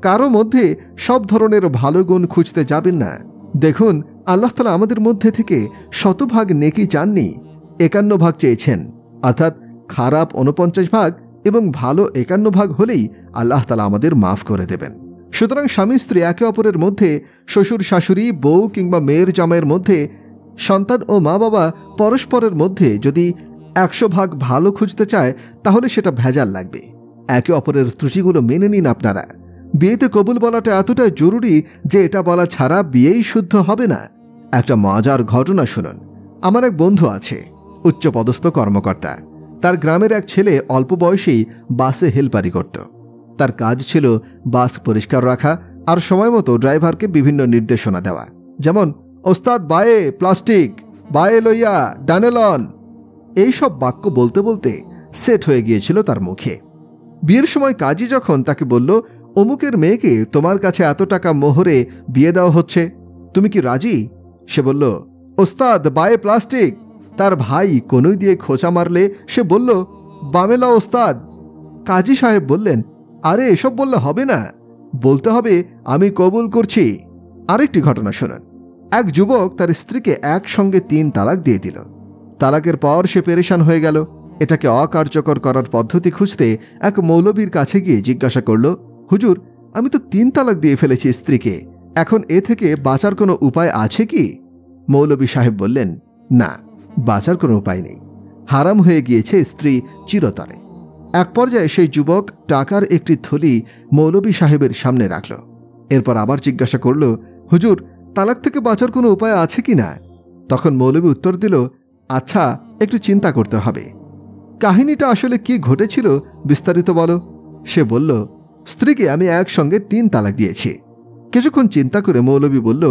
কারো মধ্যে সব ধরনের ভালো গুণ খুঁজতে যাবেন না। দেখুন, আল্লাহ তাআলা আমাদের মধ্যে থেকে 100 ভাগ নেকি চাননি, 51 ভাগ চেয়েছেন। অর্থাৎ খারাপ 49 ভাগ এবং ভালো 51 ভাগ হলেই আল্লাহ তাআলা আমাদের মাফ করে দেবেন। সুতরাং স্বামী স্ত্রী একে অপরের মধ্যে, শ্বশুর শাশুড়ি, বউ কিংবা মেয়ের জামাইয়ের মধ্যে, সন্তান ও মা বাবা পরস্পরের মধ্যে যদি 100 ভাগ ভালো খুঁজতে চায় তাহলে সেটা ভেজাল লাগবে। একে অপরের ত্রুটিগুলো মেনে নিন আপনারা। বিয়েতে কবুল বলাটা এতটাই জরুরি যে এটা বলা ছাড়া বিয়েই শুদ্ধ হবে না। একটা মজার ঘটনা শুনুন। আমার এক বন্ধু আছে, উচ্চপদস্থ কর্মকর্তা। তার গ্রামের এক ছেলে অল্প বয়সেই বাসে হেলপারি করত। তার কাজ ছিল বাস পরিষ্কার রাখা আর সময় মতো ড্রাইভারকে বিভিন্ন নির্দেশনা দেওয়া, যেমন ওস্তাদ বায়ে প্লাস্টিক, বায়ে লইয়া ডানেলন। এইসব বাক্য বলতে বলতে সেট হয়ে গিয়েছিল তার মুখে। বিয়ের সময় কাজী যখন তাকে বলল, অমুকের মেয়েকে তোমার কাছে এত টাকা মোহরে বিয়ে দেওয়া হচ্ছে, তুমি কি রাজি? সে বলল, ওস্তাদ বায়ে প্লাস্টিক। তার ভাই কনুই দিয়ে খোঁচা মারলে সে বলল, বামেলা ওস্তাদ। কাজী সাহেব বললেন, আরে এসব বললে হবে না, বলতে হবে আমি কবুল করছি। আরেকটি ঘটনা শুনুন। এক যুবক তার স্ত্রীকে একসঙ্গে 3 তালাক দিয়ে দিল। তালাকের পর সে পেরেশান হয়ে গেল। এটাকে অকার্যকর করার পদ্ধতি খুঁজতে এক মৌলবীর কাছে গিয়ে জিজ্ঞাসা করল, হুজুর, আমি তো 3 তালাক দিয়ে ফেলেছি স্ত্রীকে, এখন এ থেকে বাঁচার কোনো উপায় আছে কি? মৌলবী সাহেব বললেন, না, বাঁচার কোনো উপায় নেই, হারাম হয়ে গিয়েছে স্ত্রী চিরতরে। এক পর্যায়ে সেই যুবক টাকার একটি থলি মৌলবী সাহেবের সামনে রাখল। এরপর আবার জিজ্ঞাসা করল, হুজুর, তালাক থেকে বাঁচার কোনো উপায় আছে কি না? তখন মৌলবী উত্তর দিল, আচ্ছা, একটু চিন্তা করতে হবে। কাহিনীটা আসলে কি ঘটেছিল বিস্তারিত বলো। সে বলল, স্ত্রীকে আমি একসঙ্গে 3 তালাক দিয়েছি। কিছুক্ষণ চিন্তা করে মৌলবী বলল,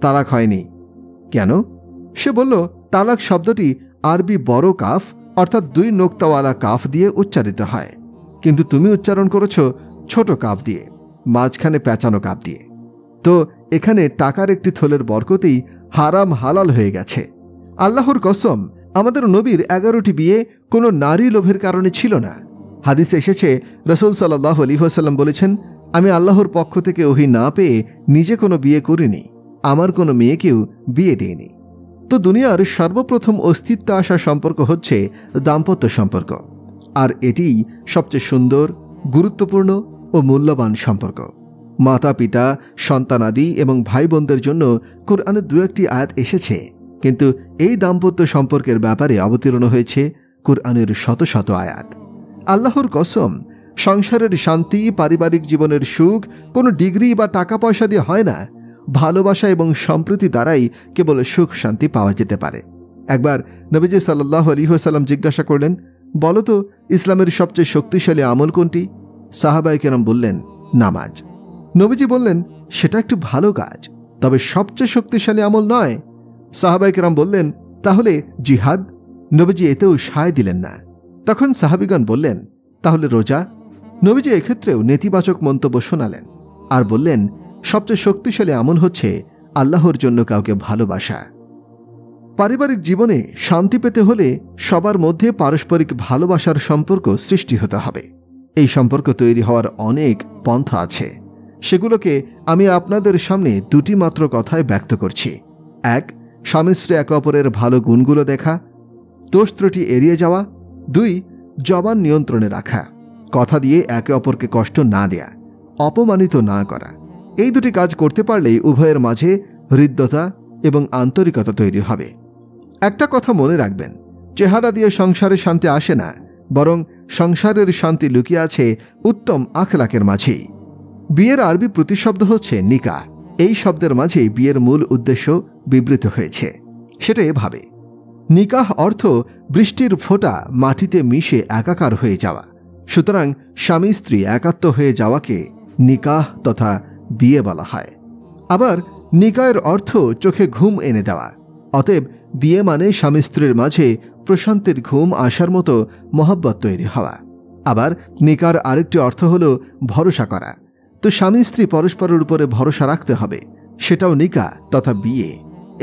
তালাক হয়নি কেন? সে বলল, তালাক শব্দটি আরবি বড় কাফ অর্থাৎ 2 নোক্তাওয়ালা কাফ দিয়ে উচ্চারিত হয়, কিন্তু তুমি উচ্চারণ করেছ ছোট কাফ দিয়ে, মাঝখানে পেঁচানো কাফ দিয়ে। তো এখানে টাকার একটি থলের বরকতেই হারাম হালাল হয়ে গেছে। আল্লাহর কসম, আমাদের নবীর 11টি বিয়ে কোনো নারী লোভের কারণে ছিল না। হাদিসে এসেছে, রাসূল সাল্লাল্লাহু আলাইহি ওয়াসাল্লাম বলেছেন, আমি আল্লাহর পক্ষ থেকে ওহী না পেয়ে নিজে কোনো বিয়ে করিনি, আমার কোনো মেয়েকেও বিয়ে দিইনি। তো দুনিয়ার সর্বপ্রথম অস্তিত্ব আসা সম্পর্ক হচ্ছে দাম্পত্য সম্পর্ক, আর এটিই সবচেয়ে সুন্দর, গুরুত্বপূর্ণ ও মূল্যবান সম্পর্ক। মাতা পিতা, সন্তানাদি এবং ভাই বোনদের জন্য কোরআনে 2-1টি আয়াত এসেছে, কিন্তু এই দাম্পত্য সম্পর্কের ব্যাপারে অবতীর্ণ হয়েছে কোরআনের শত শত আয়াত। আল্লাহর কসম, সংসারের শান্তি, পারিবারিক জীবনের সুখ কোনো ডিগ্রি বা টাকা পয়সা দিয়ে হয় না। ভালোবাসা এবং সম্প্রীতি দ্বারাই কেবল সুখ শান্তি পাওয়া যেতে পারে। একবার নবীজি সাল্লাল্লাহু আলাইহি ওয়াসাল্লাম জিজ্ঞাসা করলেন, বলো তো ইসলামের সবচেয়ে শক্তিশালী আমল কোনটি? সাহাবায়ে কেরাম বললেন, নামাজ। নবীজি বললেন, সেটা একটু ভালো কাজ, তবে সবচেয়ে শক্তিশালী আমল নয়। সাহাবায়ে কেরাম বললেন, তাহলে জিহাদ? নবীজি এতেও সায় দিলেন না। তখন সাহাবিগণ বললেন, তাহলে রোজা? নবীজি এক্ষেত্রেও নেতিবাচক মন্তব্য শোনালেন আর বললেন, সবচেয়ে শক্তিশালী আমল হচ্ছে আল্লাহর জন্য কাউকে ভালোবাসা। পারিবারিক জীবনে শান্তি পেতে হলে সবার মধ্যে পারস্পরিক ভালোবাসার সম্পর্ক সৃষ্টি হতে হবে। এই সম্পর্ক তৈরি হওয়ার অনেক পন্থা আছে, সেগুলোকে আমি আপনাদের সামনে 2টি মাত্র কথায় ব্যক্ত করছি। 1, স্বামী স্ত্রী একে অপরের ভালো গুণগুলো দেখা, দোষ ত্রুটি এড়িয়ে যাওয়া। 2, জবান নিয়ন্ত্রণে রাখা, কথা দিয়ে একে অপরকে কষ্ট না দেয়া, অপমানিত না করা। এই 2টি কাজ করতে পারলেই উভয়ের মাঝে হৃদ্যতা এবং আন্তরিকতা তৈরি হবে। একটা কথা মনে রাখবেন, চেহারা দিয়ে সংসারে শান্তি আসে না, বরং সংসারের শান্তি লুকিয়ে আছে উত্তম আখলাকের মাঝেই। বিয়ের আরবি প্রতিশব্দ হচ্ছে নিকাহ। এই শব্দের মাঝেই বিয়ের মূল উদ্দেশ্য বিবৃত হয়েছে। সেটা এভাবে, নিকাহ অর্থ বৃষ্টির ফোঁটা মাটিতে মিশে একাকার হয়ে যাওয়া। সুতরাং স্বামী স্ত্রী একাত্ম হয়ে যাওয়াকে নিকাহ তথা বিয়ে বলা হয়। আবার নিকাহের অর্থ চোখে ঘুম এনে দেওয়া। অতএব বিয়ে মানে স্বামী স্ত্রীর মাঝে প্রশান্তির ঘুম আসার মতো মহব্বত তৈরি হওয়া। আবার নিকার আরেকটি অর্থ হল ভরসা করা। তো স্বামী স্ত্রী পরস্পরের উপরে ভরসা রাখতে হবে, সেটাও নিকাহ তথা বিয়ে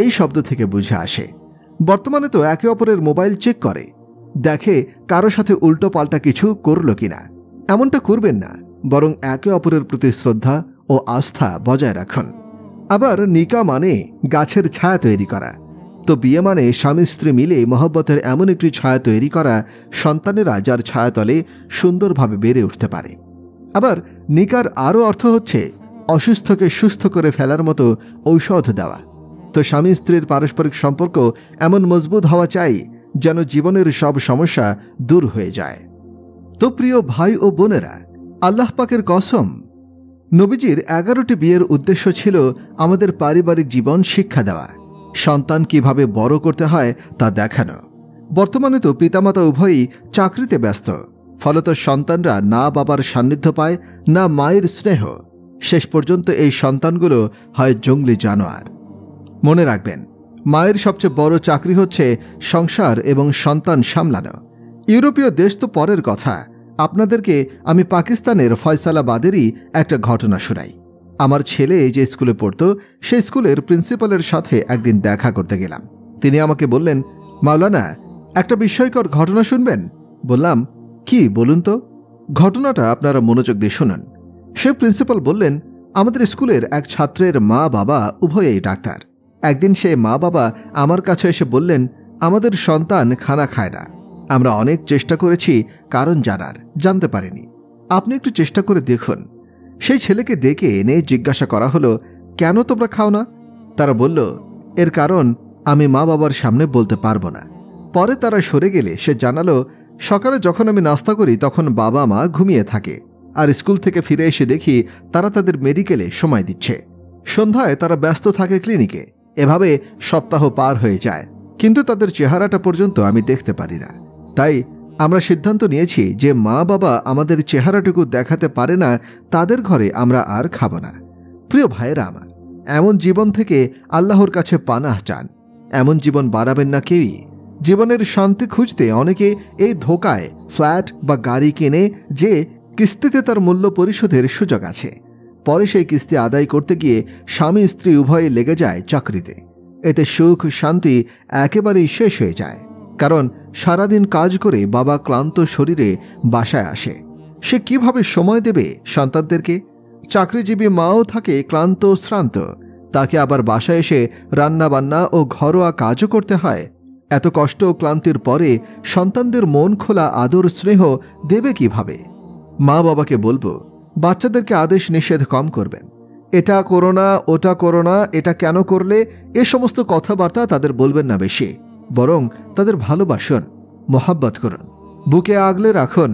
এই শব্দ থেকে বুঝে আসে। বর্তমানে তো একে অপরের মোবাইল চেক করে, দেখে কারো সাথে উল্টো পাল্টা কিছু করল কিনা। এমনটা করবেন না, বরং একে অপরের প্রতি শ্রদ্ধা ও আস্থা বজায় রাখুন। আবার নিকাহ মানে গাছের ছায়া তৈরি করা। তো বিয়ে মানে স্বামী স্ত্রী মিলে মহব্বতের এমন একটি ছায়া তৈরি করা, সন্তানেরা যার ছায়াতলে সুন্দরভাবে বেড়ে উঠতে পারে। আবার নিকার আরও অর্থ হচ্ছে অসুস্থকে সুস্থ করে ফেলার মতো ঔষধ দেওয়া। তো স্বামী স্ত্রীর পারস্পরিক সম্পর্ক এমন মজবুত হওয়া চাই যেন জীবনের সব সমস্যা দূর হয়ে যায়। তো প্রিয় ভাই ও বোনেরা, আল্লাহ পাকের কসম, নবীজির 11টি বিয়ের উদ্দেশ্য ছিল আমাদের পারিবারিক জীবন শিক্ষা দেওয়া, সন্তান কিভাবে বড় করতে হয় তা দেখানো। বর্তমানে তো পিতামাতা উভয়ই চাকরিতে ব্যস্ত, ফলত সন্তানরা না বাবার সান্নিধ্য পায় না মায়ের স্নেহ। শেষ পর্যন্ত এই সন্তানগুলো হয় জঙ্গলি জানোয়ার। মনে রাখবেন, মায়ের সবচেয়ে বড় চাকরি হচ্ছে সংসার এবং সন্তান সামলানো। ইউরোপীয় দেশ তো পরের কথা, আপনাদেরকে আমি পাকিস্তানের ফয়সালাবাদেরই একটা ঘটনা শোনাই। আমার ছেলে যে স্কুলে পড়ত, সেই স্কুলের প্রিন্সিপালের সাথে একদিন দেখা করতে গেলাম। তিনি আমাকে বললেন, মাওলানা, একটা বিস্ময়কর ঘটনা শুনবেন। বললাম, কি বলুন তো। ঘটনাটা আপনারা মনোযোগ দিয়ে শুনুন। সে প্রিন্সিপাল বললেন, আমাদের স্কুলের এক ছাত্রের মা বাবা উভয়েই ডাক্তার। একদিন সে মা বাবা আমার কাছে এসে বললেন, আমাদের সন্তান খানা খায় না। আমরা অনেক চেষ্টা করেছি কারণ জানতে পারিনি। আপনি একটু চেষ্টা করে দেখুন। সেই ছেলেকে ডেকে এনে জিজ্ঞাসা করা হলো, কেন তোমরা খাও না? তারা বলল, এর কারণ আমি মা বাবার সামনে বলতে পারবো না। পরে তারা সরে গেলে সে জানালো, সকালে যখন আমি নাস্তা করি তখন বাবা মা ঘুমিয়ে থাকে, আর স্কুল থেকে ফিরে এসে দেখি তারা তাদের মেডিকেলে সময় দিচ্ছে। সন্ধ্যায় তারা ব্যস্ত থাকে ক্লিনিকে। এভাবে সপ্তাহ পার হয়ে যায়, কিন্তু তাদের চেহারাটা পর্যন্ত আমি দেখতে পারি না। তাই আমরা সিদ্ধান্ত নিয়েছি যে মা বাবা আমাদের চেহারাটুকু দেখাতে পারে না, তাদের ঘরে আমরা আর খাব না। প্রিয় ভাইয়েরা আমার, এমন জীবন থেকে আল্লাহর কাছে পানাহ চান। এমন জীবন বাড়াবেন না কেউই। জীবনের শান্তি খুঁজতে অনেকে এই ধোকায় ফ্ল্যাট বা গাড়ি কেনে যে কিস্তিতে তার মূল্য পরিশোধের সুযোগ আছে। পরে সেই কিস্তি আদায় করতে গিয়ে স্বামী স্ত্রী উভয়ে লেগে যায় চাকরিতে। এতে সুখ শান্তি একেবারেই শেষ হয়ে যায়। কারণ সারাদিন কাজ করে বাবা ক্লান্ত শরীরে বাসায় আসে, সে কিভাবে সময় দেবে সন্তানদেরকে? চাকরিজীবী মাও থাকে ক্লান্ত শ্রান্ত, তাকে আবার বাসায় এসে রান্নাবান্না ও ঘরোয়া কাজও করতে হয়। এত কষ্ট ও ক্লান্তির পরে সন্তানদের মন খোলা আদর স্নেহ দেবে কিভাবে? মা বাবাকে বলবো, বাচ্চাদেরকে আদেশ নিষেধ কম করবেন। এটা করো না, ওটা করো না, এটা কেন করলে, এ সমস্ত কথাবার্তা তাদের বলবেন না বেশি। বরং তাদের ভালোবাসুন, মোহাব্বত করুন, বুকে আগলে রাখুন।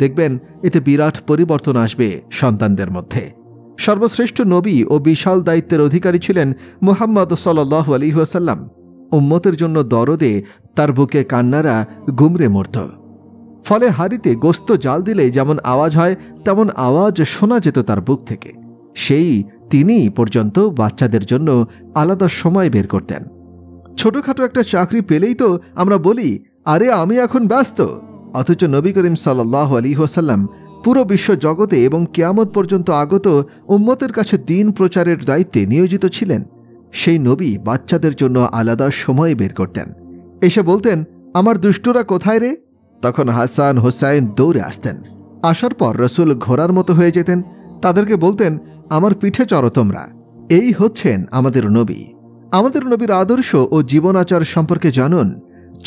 দেখবেন এতে বিরাট পরিবর্তন আসবে সন্তানদের মধ্যে। সর্বশ্রেষ্ঠ নবী ও বিশাল দায়িত্বের অধিকারী ছিলেন মুহাম্মদ সাল্লাল্লাহু আলাইহি ওয়াসাল্লাম। উম্মতের জন্য দরদে তার বুকে কান্নারা গুমরে মরত। ফলে হাড়িতে গোস্ত জাল দিলে যেমন আওয়াজ হয়, তেমন আওয়াজ শোনা যেত তার বুক থেকে। তিনি পর্যন্ত বাচ্চাদের জন্য আলাদা সময় বের করতেন। ছোটখাটো একটা চাকরি পেলেই তো আমরা বলি, আরে আমি এখন ব্যস্ত। অথচ নবী করিম সাল্লাল্লাহু আলাইহি ওয়াসাল্লাম পুরো বিশ্ব জগতে এবং কিয়ামত পর্যন্ত আগত উম্মতের কাছে দ্বীন প্রচারের দায়িত্বে নিয়োজিত ছিলেন। সেই নবী বাচ্চাদের জন্য আলাদা সময় বের করতেন। এসে বলতেন, আমার দুষ্টরা কোথায় রে? তখন হাসান হোসাইন দৌড়ে আসতেন। আসার পর রসুল ঘোড়ার মতো হয়ে যেতেন। তাদেরকে বলতেন, আমার পিঠে চড়ো তোমরা। এই হচ্ছেন আমাদের নবী। আমাদের নবীর আদর্শ ও জীবনাচার সম্পর্কে জানুন।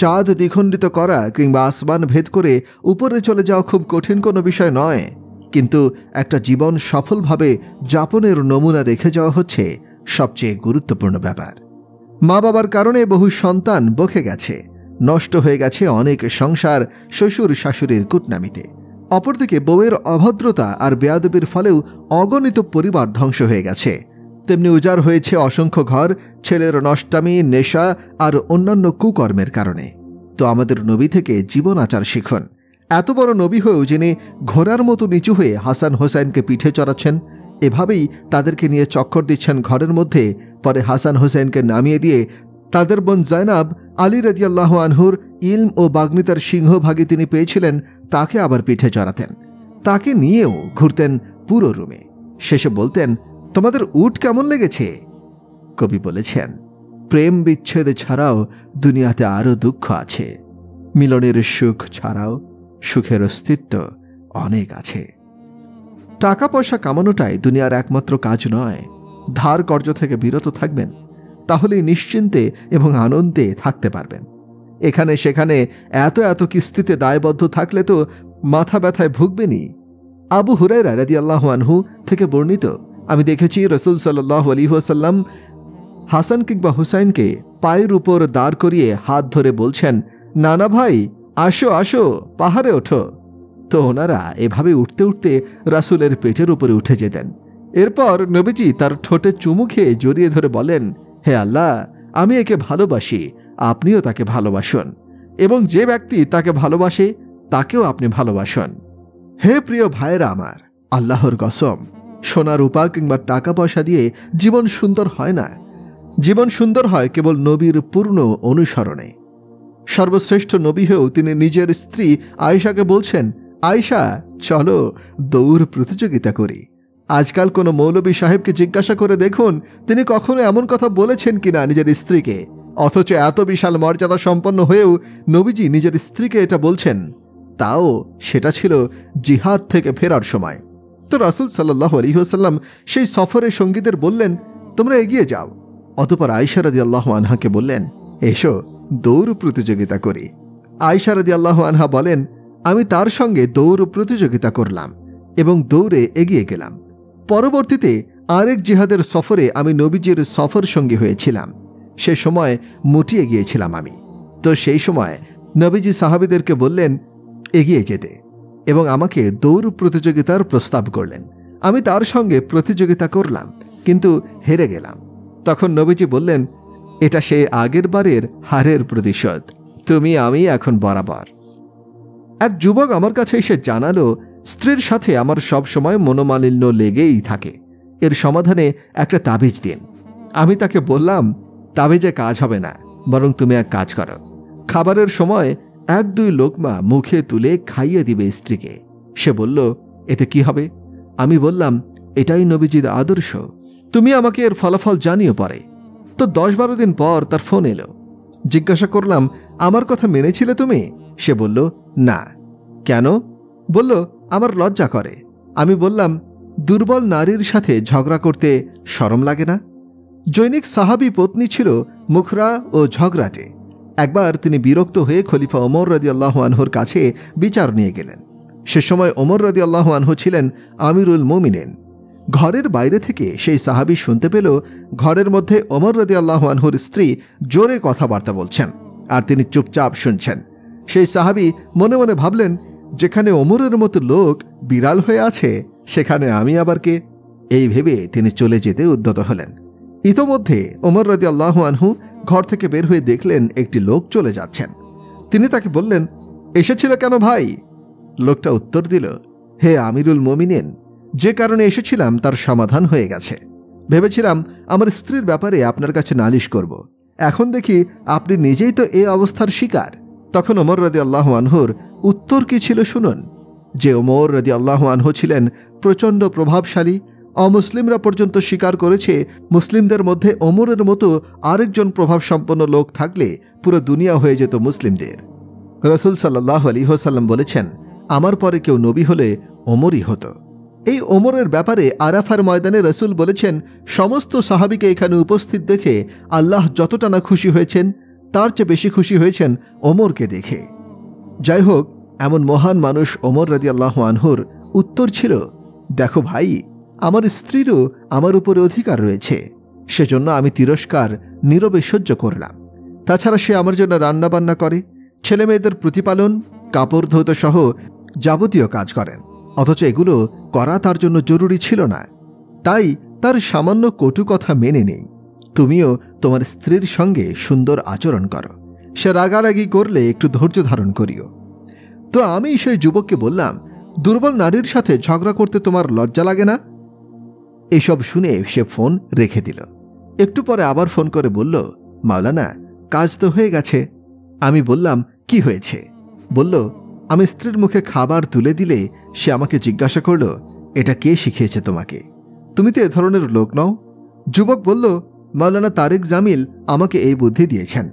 চাঁদ দ্বিখণ্ডিত করা কিংবা আসমান ভেদ করে উপরে চলে যাওয়া খুব কঠিন কোনো বিষয় নয়, কিন্তু একটা জীবন সফলভাবে যাপনের নমুনা রেখে যাওয়া হচ্ছে সবচেয়ে গুরুত্বপূর্ণ ব্যাপার। মা বাবার কারণে বহু সন্তান বকে গেছে, নষ্ট হয়ে গেছে অনেক সংসার শ্বশুর শাশুড়ির কুটনামিতে। অপরদিকে বউয়ের অভদ্রতা আর বেয়াদবির ফলেও অগণিত পরিবার ধ্বংস হয়ে গেছে। তেমনি উজাড় হয়েছে অসংখ্য ঘর ছেলের নষ্টামি, নেশা আর অন্যান্য কুকর্মের কারণে। তো আমাদের নবী থেকে জীবন আচার শিখুন। এত বড় নবী হয়েও যিনি ঘোড়ার মতো নিচু হয়ে হাসান হোসাইনকে পিঠে চড়াচ্ছেন, এভাবেই তাদেরকে নিয়ে চক্কর দিচ্ছেন ঘরের মধ্যে। পরে হাসান হোসাইনকে নামিয়ে দিয়ে তাদের বোন জায়নাব, আলী রাদিয়াল্লাহু আনহুর ইলম ও বাগ্মিতার সিংহভাগে তিনি পেয়েছিলেন, তাকে আবার পিঠে চড়াতেন। তাকে নিয়েও ঘুরতেন পুরো রুমে। শেষে বলতেন, তোমাদের উট কেমন লেগেছে? কবি বলেছেন, প্রেম বিচ্ছেদ ছাড়াও দুনিয়াতে আরও দুঃখ আছে, মিলনের সুখ ছাড়াও সুখের অস্তিত্ব অনেক আছে। টাকা পয়সা কামানোটাই দুনিয়ার একমাত্র কাজ নয়। ধার কর্জ থেকে বিরত থাকবেন। তাহলেই নিশ্চিন্তে এবং আনন্দে থাকতে পারবেন। এখানে সেখানে এত এত কিস্তিতে দায়বদ্ধ থাকলে তো মাথা ব্যথায় ভুগবেনই। আবু হুরায়রা রাদিয়াল্লাহু আনহু থেকে বর্ণিত, আমি দেখেছি রাসূল সাল্লাল্লাহু আলাইহি ওয়াসাল্লাম হাসান কিংবা হুসাইনকে পায়ের উপর দাঁড় করিয়ে হাত ধরে বলছেন, নানা ভাই আসো আসো, পাহাড়ে ওঠো। তো ওনারা এভাবে উঠতে উঠতে রাসূলের পেটের উপরে উঠে যেতেন। এরপর নবীজি তার ঠোঁটে চুমু খেয়ে জড়িয়ে ধরে বলেন, হে আল্লাহ, আমি একে ভালোবাসি, আপনিও তাকে ভালোবাসুন, এবং যে ব্যক্তি তাকে ভালোবাসে তাকেও আপনি ভালোবাসুন। হে প্রিয় ভাইয়েরা আমার, আল্লাহর কসম, সোনা রূপা কিংবা টাকা পয়সা দিয়ে জীবন সুন্দর হয় না। জীবন সুন্দর হয় কেবল নবীর পূর্ণ অনুসরণে। সর্বশ্রেষ্ঠ নবী হয়েও তিনি নিজের স্ত্রী আয়েশাকে বলছেন, আয়েশা চলো দৌড় প্রতিযোগিতা করি। আজকাল কোনো মৌলবী সাহেবকে জিজ্ঞাসা করে দেখুন তিনি কখনো এমন কথা বলেছেন কিনা নিজের স্ত্রীকে, অথচ এত বিশাল মর্যাদা সম্পন্ন হয়েও নবীজি নিজের স্ত্রীকে এটা বলছেন, তাও সেটা ছিল জিহাদ থেকে ফেরার সময়। তো রাসূল সাল্লাল্লাহু আলাইহি ওয়াসাল্লাম সেই সফরের সঙ্গীদের বললেন, তোমরা এগিয়ে যাও। অতঃপর আয়েশা রাদিয়াল্লাহু আনহাকে বললেন, এসো দৌড় প্রতিযোগিতা করি। আয়েশা রাদিয়াল্লাহু আনহা বলেন, আমি তার সঙ্গে দৌড় প্রতিযোগিতা করলাম এবং দৌড়ে এগিয়ে গেলাম। পরবর্তীতে আরেক জিহাদের সফরে আমি নবীজির সফর সঙ্গী হয়েছিলাম। সে সময় মুটিয়ে গিয়েছিলাম আমি। তো সেই সময় নবীজি সাহাবীদেরকে বললেন এগিয়ে যেতে এবং আমাকে দৌড় প্রতিযোগিতার প্রস্তাব করলেন। আমি তার সঙ্গে প্রতিযোগিতা করলাম, কিন্তু হেরে গেলাম। তখন নবীজি বললেন, এটা সে আগের বারের হারের প্রতিশোধ, তুমি আমি এখন বরাবর। এক যুবক আমার কাছে এসে জানালো, স্ত্রীর সাথে আমার সব সময় মনোমালিন্য লেগেই থাকে, এর সমাধানে একটা তাবিজ দিন। আমি তাকে বললাম, তাবিজে কাজ হবে না, বরং তুমি এক কাজ করো, খাবারের সময় 1-2 লোকমা মুখে তুলে খাইয়ে দিবে স্ত্রীকে। সে বলল, এতে কি হবে? আমি বললাম, এটাই নবীজির আদর্শ, তুমি আমাকে এর ফলাফল জানিও পরে। তো 10-12 দিন পর তার ফোন এলো। জিজ্ঞাসা করলাম, আমার কথা মেনেছিলে তুমি? সে বলল, না। কেন? বলল, আমার লজ্জা করে। আমি বললাম, দুর্বল নারীর সাথে ঝগড়া করতে শরম লাগে না? জৈনিক সাহাবী পত্নী ছিল মুখরা ও ঝগড়াটে। একবার তিনি বিরক্ত হয়ে খলিফা ওমর রাদিয়াল্লাহু আনহুর কাছে বিচার নিয়ে গেলেন। সে সময় ওমর রাদিয়াল্লাহু আনহু ছিলেন আমিরুল মুমিনিন। ঘরের বাইরে থেকে সেই সাহাবী শুনতে পেল ঘরের মধ্যে ওমর রাদিয়াল্লাহু আনহুর স্ত্রী জোরে কথাবার্তা বলছেন, আর তিনি চুপচাপ শুনছেন। সেই সাহাবী মনে মনে ভাবলেন, যেখানে ওমরের মতো লোক বিড়াল হয়ে আছে সেখানে আমি আবার কে? এই ভেবে তিনি চলে যেতে উদ্যত হলেন। ইতোমধ্যে ওমর রাদিয়াল্লাহু আনহু ঘর থেকে বের হয়ে দেখলেন একটি লোক চলে যাচ্ছেন। তিনি তাকে বললেন, এসেছিল কেন ভাই? লোকটা উত্তর দিল, হে আমিরুল মুমিনিন, যে কারণে এসেছিলাম তার সমাধান হয়ে গেছে। ভেবেছিলাম আমার স্ত্রীর ব্যাপারে আপনার কাছে নালিশ করব, এখন দেখি আপনি নিজেই তো এ অবস্থার শিকার। তখন ওমর রাদিয়াল্লাহু আনহুর উত্তর কি ছিল শুনুন। যে ওমর রাদিয়াল্লাহু আনহু ছিলেন প্রচণ্ড প্রভাবশালী, অমুসলিমরা পর্যন্ত স্বীকার করেছে মুসলিমদের মধ্যে ওমরের মতো আরেকজন প্রভাবসম্পন্ন লোক থাকলে পুরো দুনিয়া হয়ে যেত মুসলিমদের। রাসূল সাল্লাল্লাহু আলাইহি ওয়াসাল্লাম বলেছেন, আমার পরে কেউ নবী হলে ওমরই হতো। এই ওমরের ব্যাপারে আরাফার ময়দানে রাসূল বলেছেন, সমস্ত সাহাবীকে এখানে উপস্থিত দেখে আল্লাহ যতটা না খুশি হয়েছেন তার চেয়ে বেশি খুশি হয়েছেন ওমরকে দেখে। যাই হোক, এমন মহান মানুষ ওমর রাদিয়াল্লাহু আনহুর উত্তর ছিল, দেখো ভাই, আমার স্ত্রীরও আমার উপরে অধিকার রয়েছে, সেজন্য আমি তিরস্কার নীরবে সহ্য করলাম। তাছাড়া সে আমার জন্য রান্নাবান্না করে, ছেলেমেয়েদের প্রতিপালন, কাপড় ধৌত সহ যাবতীয় কাজ করেন, অথচ এগুলো করা তার জন্য জরুরি ছিল না। তাই তার সামান্য কটু কথা মেনে নেই। তুমিও তোমার স্ত্রীর সঙ্গে সুন্দর আচরণ করো, সে রাগারাগি করলে একটু ধৈর্য ধারণ করিও। তো আমি সেই যুবককে বললাম, দুর্বল নারীর সাথে ঝগড়া করতে তোমার লজ্জা লাগে না? এসব শুনে সে ফোন রেখে দিল। একটু পরে আবার ফোন করে বলল, মাওলানা, কাজ তো হয়ে গেছে। আমি বললাম, কি হয়েছে? বলল, আমি স্ত্রীর মুখে খাবার তুলে দিলে সে আমাকে জিজ্ঞাসা করল, এটা কে শিখিয়েছে তোমাকে? তুমি তো এ ধরনের লোক নও। যুবক বলল, মাওলানা তারেক জামিল আমাকে এই বুদ্ধি দিয়েছেন।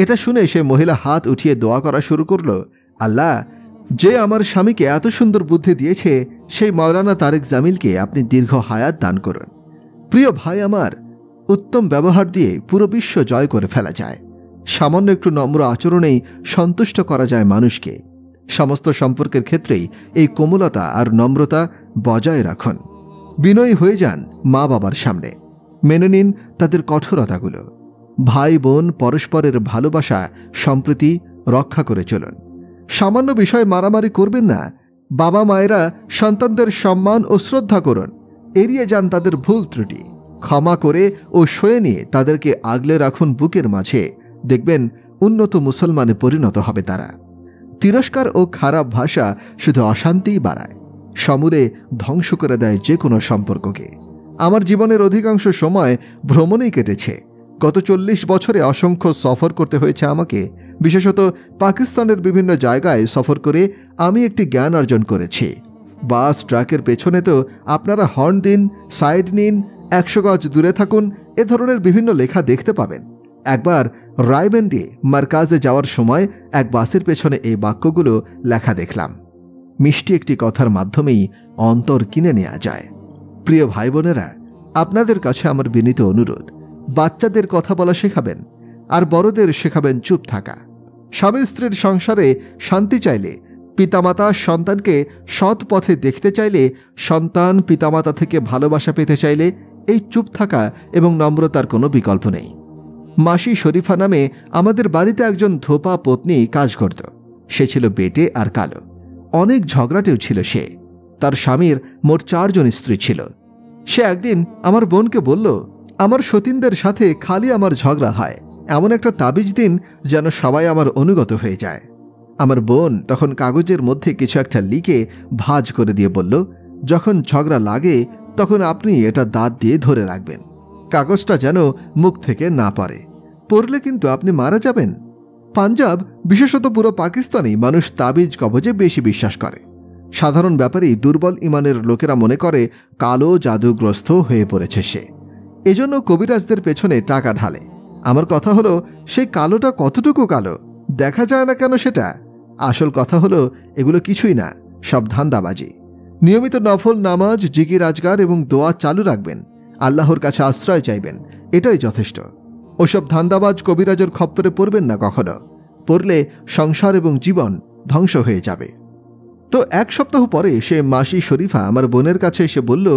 এটা শুনে সে মহিলা হাত উঠিয়ে দোয়া করা শুরু করল, আল্লাহ, যে আমার স্বামীকে এত সুন্দর বুদ্ধি দিয়েছে সেই মাওলানা তারেক জামিলকে আপনি দীর্ঘ হায়াত দান করুন। প্রিয় ভাই আমার, উত্তম ব্যবহার দিয়ে পুরো বিশ্ব জয় করে ফেলা যায়। সামান্য একটু নম্র আচরণেই সন্তুষ্ট করা যায় মানুষকে। সমস্ত সম্পর্কের ক্ষেত্রেই এই কোমলতা আর নম্রতা বজায় রাখুন। বিনয়ী হয়ে যান মা বাবার সামনে, মেনে নিন তাদের কঠোরতাগুলো। ভাই বোন পরস্পরের ভালোবাসা সম্প্রীতি রক্ষা করে চলুন। সামান্য বিষয়ে মারামারি করবেন না। বাবা মায়েরা সন্তানদের সম্মান ও শ্রদ্ধা করুন। এড়িয়ে যান তাদের ভুল ত্রুটি। ক্ষমা করে ও সয়ে নিয়ে তাদেরকে আগলে রাখুন বুকের মাঝে। দেখবেন উন্নত মুসলমানে পরিণত হবে তারা। তিরস্কার ও খারাপ ভাষা শুধু অশান্তিই বাড়ায়, সমূলে ধ্বংস করে দেয় যে কোনো সম্পর্ককে। আমার জীবনের অধিকাংশ সময় ভ্রমণেই কেটেছে। গত 40 বছরে অসংখ্য সফর করতে হয়েছে আমাকে। বিশেষত পাকিস্তানের বিভিন্ন জায়গায় সফর করে আমি একটি জ্ঞান অর্জন করেছি। বাস ট্রাকের পেছনে তো আপনারা হর্ন দিন, সাইড নিন, 100 গজ দূরে থাকুন, এ ধরনের বিভিন্ন লেখা দেখতে পাবেন। একবার রায়বেন্ডি মার্কাজে যাওয়ার সময় এক বাসের পেছনে এই বাক্যগুলো লেখা দেখলাম। মিষ্টি একটি কথার মাধ্যমেই অন্তর কিনে নেওয়া যায়। প্রিয় ভাই বোনেরা, আপনাদের কাছে আমার বিনীত অনুরোধ, বাচ্চাদের কথা বলা শেখাবেন আর বড়দের শেখাবেন চুপ থাকা। স্বামী স্ত্রীর সংসারে শান্তি চাইলে, পিতামাতা সন্তানকে সৎ পথে দেখতে চাইলে, সন্তান পিতামাতা থেকে ভালোবাসা পেতে চাইলে এই চুপ থাকা এবং নম্রতার কোনো বিকল্প নেই। মাসি শরীফা নামে আমাদের বাড়িতে একজন ধোপা পত্নী কাজ করত। সে ছিল বেটে আর কালো। অনেক ঝগড়াটেও ছিল সে। তার স্বামীর মোট 4 জন স্ত্রী ছিল। সে একদিন আমার বোনকে বলল, আমার সতীনদের সাথে খালি আমার ঝগড়া হয়, এমন একটা তাবিজ দিন যেন সবাই আমার অনুগত হয়ে যায়। আমার বোন তখন কাগজের মধ্যে কিছু একটা লিখে ভাঁজ করে দিয়ে বলল, যখন ঝগড়া লাগে তখন আপনি এটা দাঁত দিয়ে ধরে রাখবেন, কাগজটা যেন মুখ থেকে না পড়ে, পড়লে কিন্তু আপনি মারা যাবেন। পাঞ্জাব, বিশেষত পুরো পাকিস্তানেই মানুষ তাবিজ কবজে বেশি বিশ্বাস করে। সাধারণ ব্যাপারেই দুর্বল ইমানের লোকেরা মনে করে কালো জাদুগ্রস্ত হয়ে পড়েছে সে, এজন্য কবিরাজদের পেছনে টাকা ঢালে। আমার কথা হলো, সেই কালোটা কতটুকু কালো দেখা যায় না কেন সেটা? আসল কথা হলো, এগুলো কিছুই না, সব ধান্দাবাজি। নিয়মিত নফল নামাজ, জিকির আজগার এবং দোয়া চালু রাখবেন, আল্লাহর কাছে আশ্রয় চাইবেন, এটাই যথেষ্ট। ওসব ধান্দাবাজ কবিরাজের খপ্পরে পড়বেন না কখনো। পড়লে সংসার এবং জীবন ধ্বংস হয়ে যাবে। তো 1 সপ্তাহ পরে সে মাসি শরীফা আমার বোনের কাছে এসে বলল,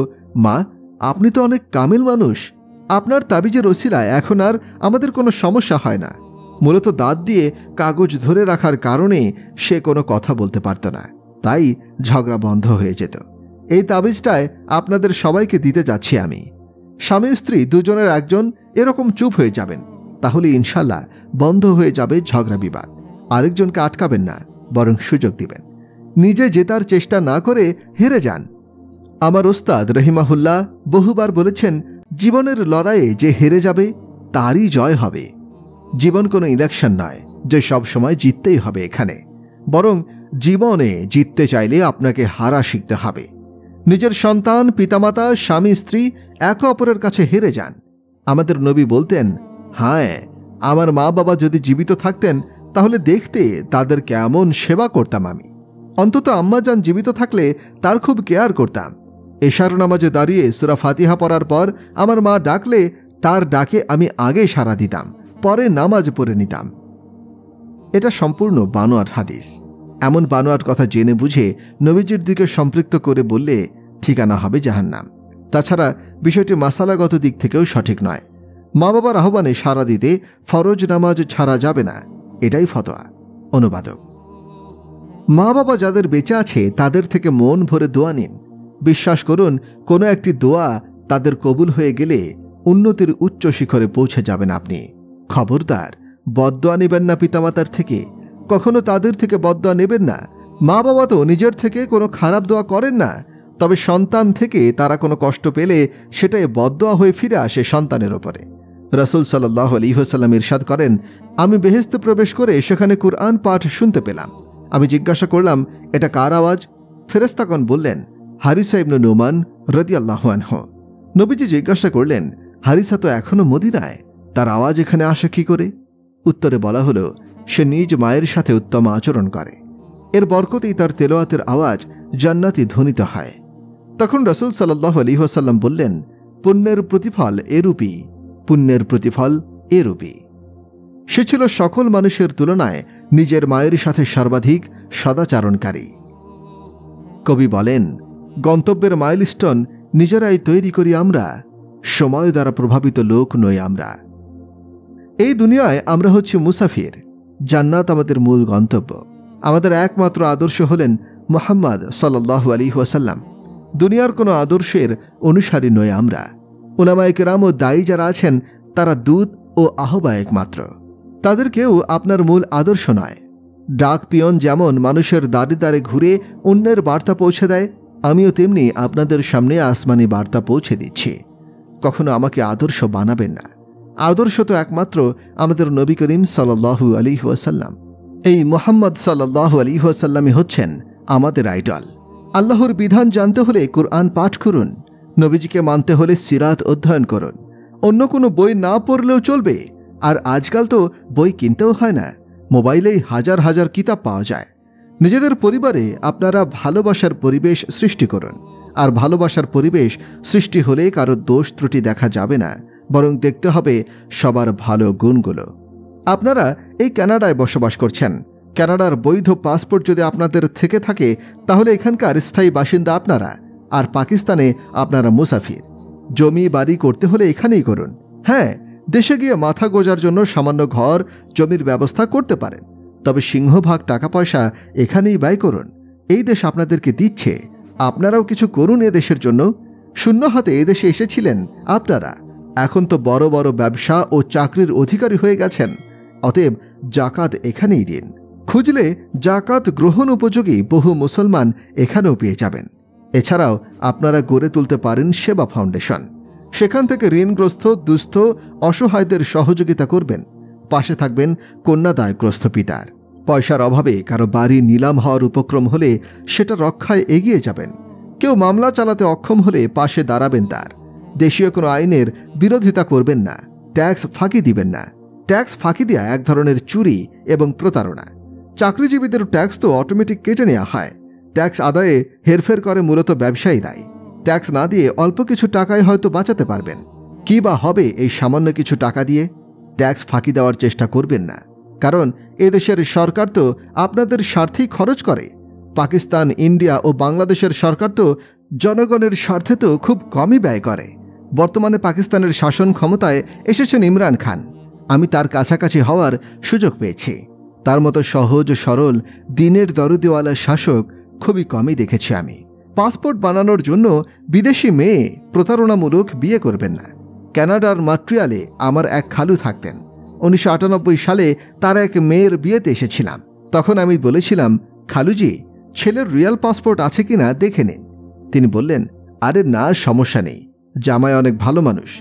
মা, আপনি তো অনেক কামিল মানুষ, আপনার তাবিজের ওসিলায় এখন আর আমাদের কোনো সমস্যা হয় না। মূলত দাঁত দিয়ে কাগজ ধরে রাখার কারণে সে কোনো কথা বলতে পারত না, তাই ঝগড়া বন্ধ হয়ে যেত। এই তাবিজটায় আপনাদের সবাইকে দিতে যাচ্ছি আমি। স্বামী স্ত্রী দুজনের একজন এরকম চুপ হয়ে যাবেন, তাহলে ইনশাল্লাহ বন্ধ হয়ে যাবে ঝগড়া বিবাদ। আরেকজনকে আটকাবেন না, বরং সুযোগ দিবেন। নিজে জেতার চেষ্টা না করে হেরে যান। আমার ওস্তাদ রহিমাহুল্লাহ বহুবার বলেছেন, জীবনের লড়াইয়ে যে হেরে যাবে তারই জয় হবে। জীবন কোনো ইলেকশন নয় যে সব সময় জিততেই হবে এখানে, বরং জীবনে জিততে চাইলে আপনাকে হারা শিখতে হবে। নিজের সন্তান, পিতামাতা, স্বামী স্ত্রী একে অপরের কাছে হেরে যান। আমাদের নবী বলতেন, হ্যাঁ, আমার মা বাবা যদি জীবিত থাকতেন তাহলে দেখতে তাদের কেমন সেবা করতাম আমি। অন্তত আম্মাজান জীবিত থাকলে তার খুব কেয়ার করতাম। এশার নামাজে দাঁড়িয়ে সূরা ফাতিহা পড়ার পর আমার মা ডাকলে তার ডাকে আমি আগে সাড়া দিতাম, পরে নামাজ পড়ে নিতাম। এটা সম্পূর্ণ বানোয়াট হাদিস। এমন বানোয়াট কথা জেনে বুঝে নবীজির দিকে সম্পৃক্ত করে বললে ঠিকানা হবে জাহান্নাম। তাছাড়া বিষয়টি মাসালাগত দিক থেকেও সঠিক নয়। মা বাবার আহ্বানে সাড়া দিতে ফরজ নামাজ ছাড়া যাবে না, এটাই ফতোয়া। অনুবাদক: মা বাবা যাদের বেঁচে আছে তাদের থেকে মন ভরে দোয়া নিন। বিশ্বাস করুন, কোনো একটি দোয়া তাদের কবুল হয়ে গেলে উন্নতির উচ্চ শিখরে পৌঁছে যাবেন আপনি। খবরদার, বদদোয়া নেবেন না পিতামাতার থেকে, কখনো তাদের থেকে বদদোয়া নেবেন না। মা বাবা তো নিজের থেকে কোনো খারাপ দোয়া করেন না, তবে সন্তান থেকে তারা কোনো কষ্ট পেলে সেটাই বদদোয়া হয়ে ফিরে আসে সন্তানের ওপরে। রাসূল সাল্লাল্লাহু আলাইহি ওয়াসাল্লাম ইরশাদ করেন, আমি বেহেশতে প্রবেশ করে সেখানে কুরআন পাঠ শুনতে পেলাম। আমি জিজ্ঞাসা করলাম, এটা কার আওয়াজ? ফেরেশতাগণ বললেন, হারিসা ইবনে নুমান রাদিয়াল্লাহু আনহু। নবীজি জিজ্ঞাসা করলেন, হারিসা তো এখনো মদিনায়, তার আওয়াজ এখানে আসে কি করে? উত্তরে বলা হলো, সে নিজ মায়ের সাথে উত্তম আচরণ করে, এর বরকতেই তার তেলাওয়াতের আওয়াজ জান্নাতি ধ্বনিত হয়। তখন রাসূল সাল্লাল্লাহু আলাইহি ওয়াসাল্লাম বললেন, পুণ্যের প্রতিফল এরূপই। পুণ্যের প্রতিফল এরূপই। সে ছিল সকল মানুষের তুলনায় নিজের মায়ের সাথে সর্বাধিক সদাচরণকারী। কবি বলেন, গন্তব্যের মাইলস্টোন নিজেরাই তৈরি করি আমরা, সময় দ্বারা প্রভাবিত লোক নই আমরা। এই দুনিয়ায় আমরা হচ্ছি মুসাফির, জান্নাত আমাদের মূল গন্তব্য। আমাদের একমাত্র আদর্শ হলেন মুহাম্মদ সাল্লাল্লাহু আলাইহি ওয়াসাল্লাম। দুনিয়ার কোনো আদর্শের অনুসারী নই আমরা। উলামায়ে কেরাম ও দায়ী যারা আছেন তারা দূত ও আহ্বায়ক মাত্র, তাদের কেউ আপনার মূল আদর্শ নয়। ডাক পিয়ন যেমন মানুষের দ্বারে দ্বারে ঘুরে অন্যের বার্তা পৌঁছে দেয়, আমিও তেমনি আপনাদের সামনে আসমানি বার্তা পৌঁছে দিচ্ছি। কখনো আমাকে আদর্শ বানাবেন না। আদর্শ তো একমাত্র আমাদের নবী করিম সাল্লাল্লাহু আলাইহি ওয়াসাল্লাম। এই মুহাম্মদ সাল্লাল্লাহু আলাইহি ওয়াসাল্লামই হচ্ছেন আমাদের আইডল। আল্লাহর বিধান জানতে হলে কুরআন পাঠ করুন, নবীজিকে মানতে হলে সিরাত অধ্যয়ন করুন। অন্য কোনো বই না পড়লেও চলবে। আর আজকাল তো বই কিনতেও হয় না, মোবাইলেই হাজার হাজার কিতাব পাওয়া যায়। নিজেদের পরিবারে আপনারা ভালোবাসার পরিবেশ সৃষ্টি করুন। আর ভালোবাসার পরিবেশ সৃষ্টি হলে কারো দোষ ত্রুটি দেখা যাবে না, বরং দেখতে হবে সবার ভালো গুণগুলো। আপনারা এই কানাডায় বসবাস করছেন। কানাডার বৈধ পাসপোর্ট যদি আপনাদের থেকে থাকে তাহলে এখানকার স্থায়ী বাসিন্দা আপনারা, আর পাকিস্তানে আপনারা মুসাফির। জমি বাড়ি করতে হলে এখানেই করুন। হ্যাঁ, দেশে গিয়ে মাথা গোজার জন্য সামান্য ঘর জমির ব্যবস্থা করতে পারেন, তবে সিংহভাগ টাকা পয়সা এখানেই ব্যয় করুন। এই দেশ আপনাদেরকে দিচ্ছে, আপনারাও কিছু করুন এ দেশের জন্য। শূন্য হাতে এদেশে এসেছিলেন আপনারা, এখন তো বড় বড় ব্যবসা ও চাকরির অধিকারী হয়ে গেছেন। অতএব জাকাত এখানেই দিন। খুঁজলে জাকাত গ্রহণ উপযোগী বহু মুসলমান এখানেও পেয়ে যাবেন। এছাড়াও আপনারা গড়ে তুলতে পারেন সেবা ফাউন্ডেশন। সেখান থেকে ঋণগ্রস্ত, দুস্থ, অসহায়দের সহযোগিতা করবেন। পাশে থাকবেন কন্যাদায়গ্রস্ত পিতার। পয়সার অভাবে কারো বাড়ি নিলাম হওয়ার উপক্রম হলে সেটা রক্ষায় এগিয়ে যাবেন। কেউ মামলা চালাতে অক্ষম হলে পাশে দাঁড়াবেন তার। দেশীয় কোনো আইনের বিরোধিতা করবেন না। ট্যাক্স ফাঁকি দিবেন না। ট্যাক্স ফাঁকি দেওয়া এক ধরনের চুরি এবং প্রতারণা। চাকরিজীবীদের ট্যাক্স তো অটোমেটিক কেটে নেওয়া হয়। ট্যাক্স আদায়ে হেরফের করে মূলত ব্যবসায়ীরাই। ট্যাক্স না দিয়ে অল্প কিছু টাকায় হয়তো বাঁচাতে পারবেন। কি বা হবে এই সামান্য কিছু টাকা দিয়ে? ট্যাক্স ফাঁকি দেওয়ার চেষ্টা করবেন না, কারণ এদেশের সরকার তো আপনাদের স্বার্থেই খরচ করে। পাকিস্তান, ইন্ডিয়া ও বাংলাদেশের সরকার তো জনগণের স্বার্থে তো খুব কমই ব্যয় করে। বর্তমানে পাকিস্তানের শাসন ক্ষমতায় এসেছেন ইমরান খান। আমি তার কাছাকাছি হওয়ার সুযোগ পেয়েছি। তার মতো সহজ সরল দিনের দরদিওয়ালা শাসক খুবই কমই দেখেছি আমি। পাসপোর্ট বানানোর জন্য বিদেশি মেয়ে প্রতারণামূলক বিয়ে করবেন না। কানাডার মন্ট্রিয়ালে আমার এক খালু থাকতেন। 1998 সালে তার এক মেয়ের বিয়েতে এসেছিলাম। তখন আমি বলেছিলাম, খালুজি, ছেলের রিয়াল পাসপোর্ট আছে কিনা দেখে নিন। তিনি বললেন, আরে না, সমস্যা নেই, জামাই অনেক ভালো মানুষ।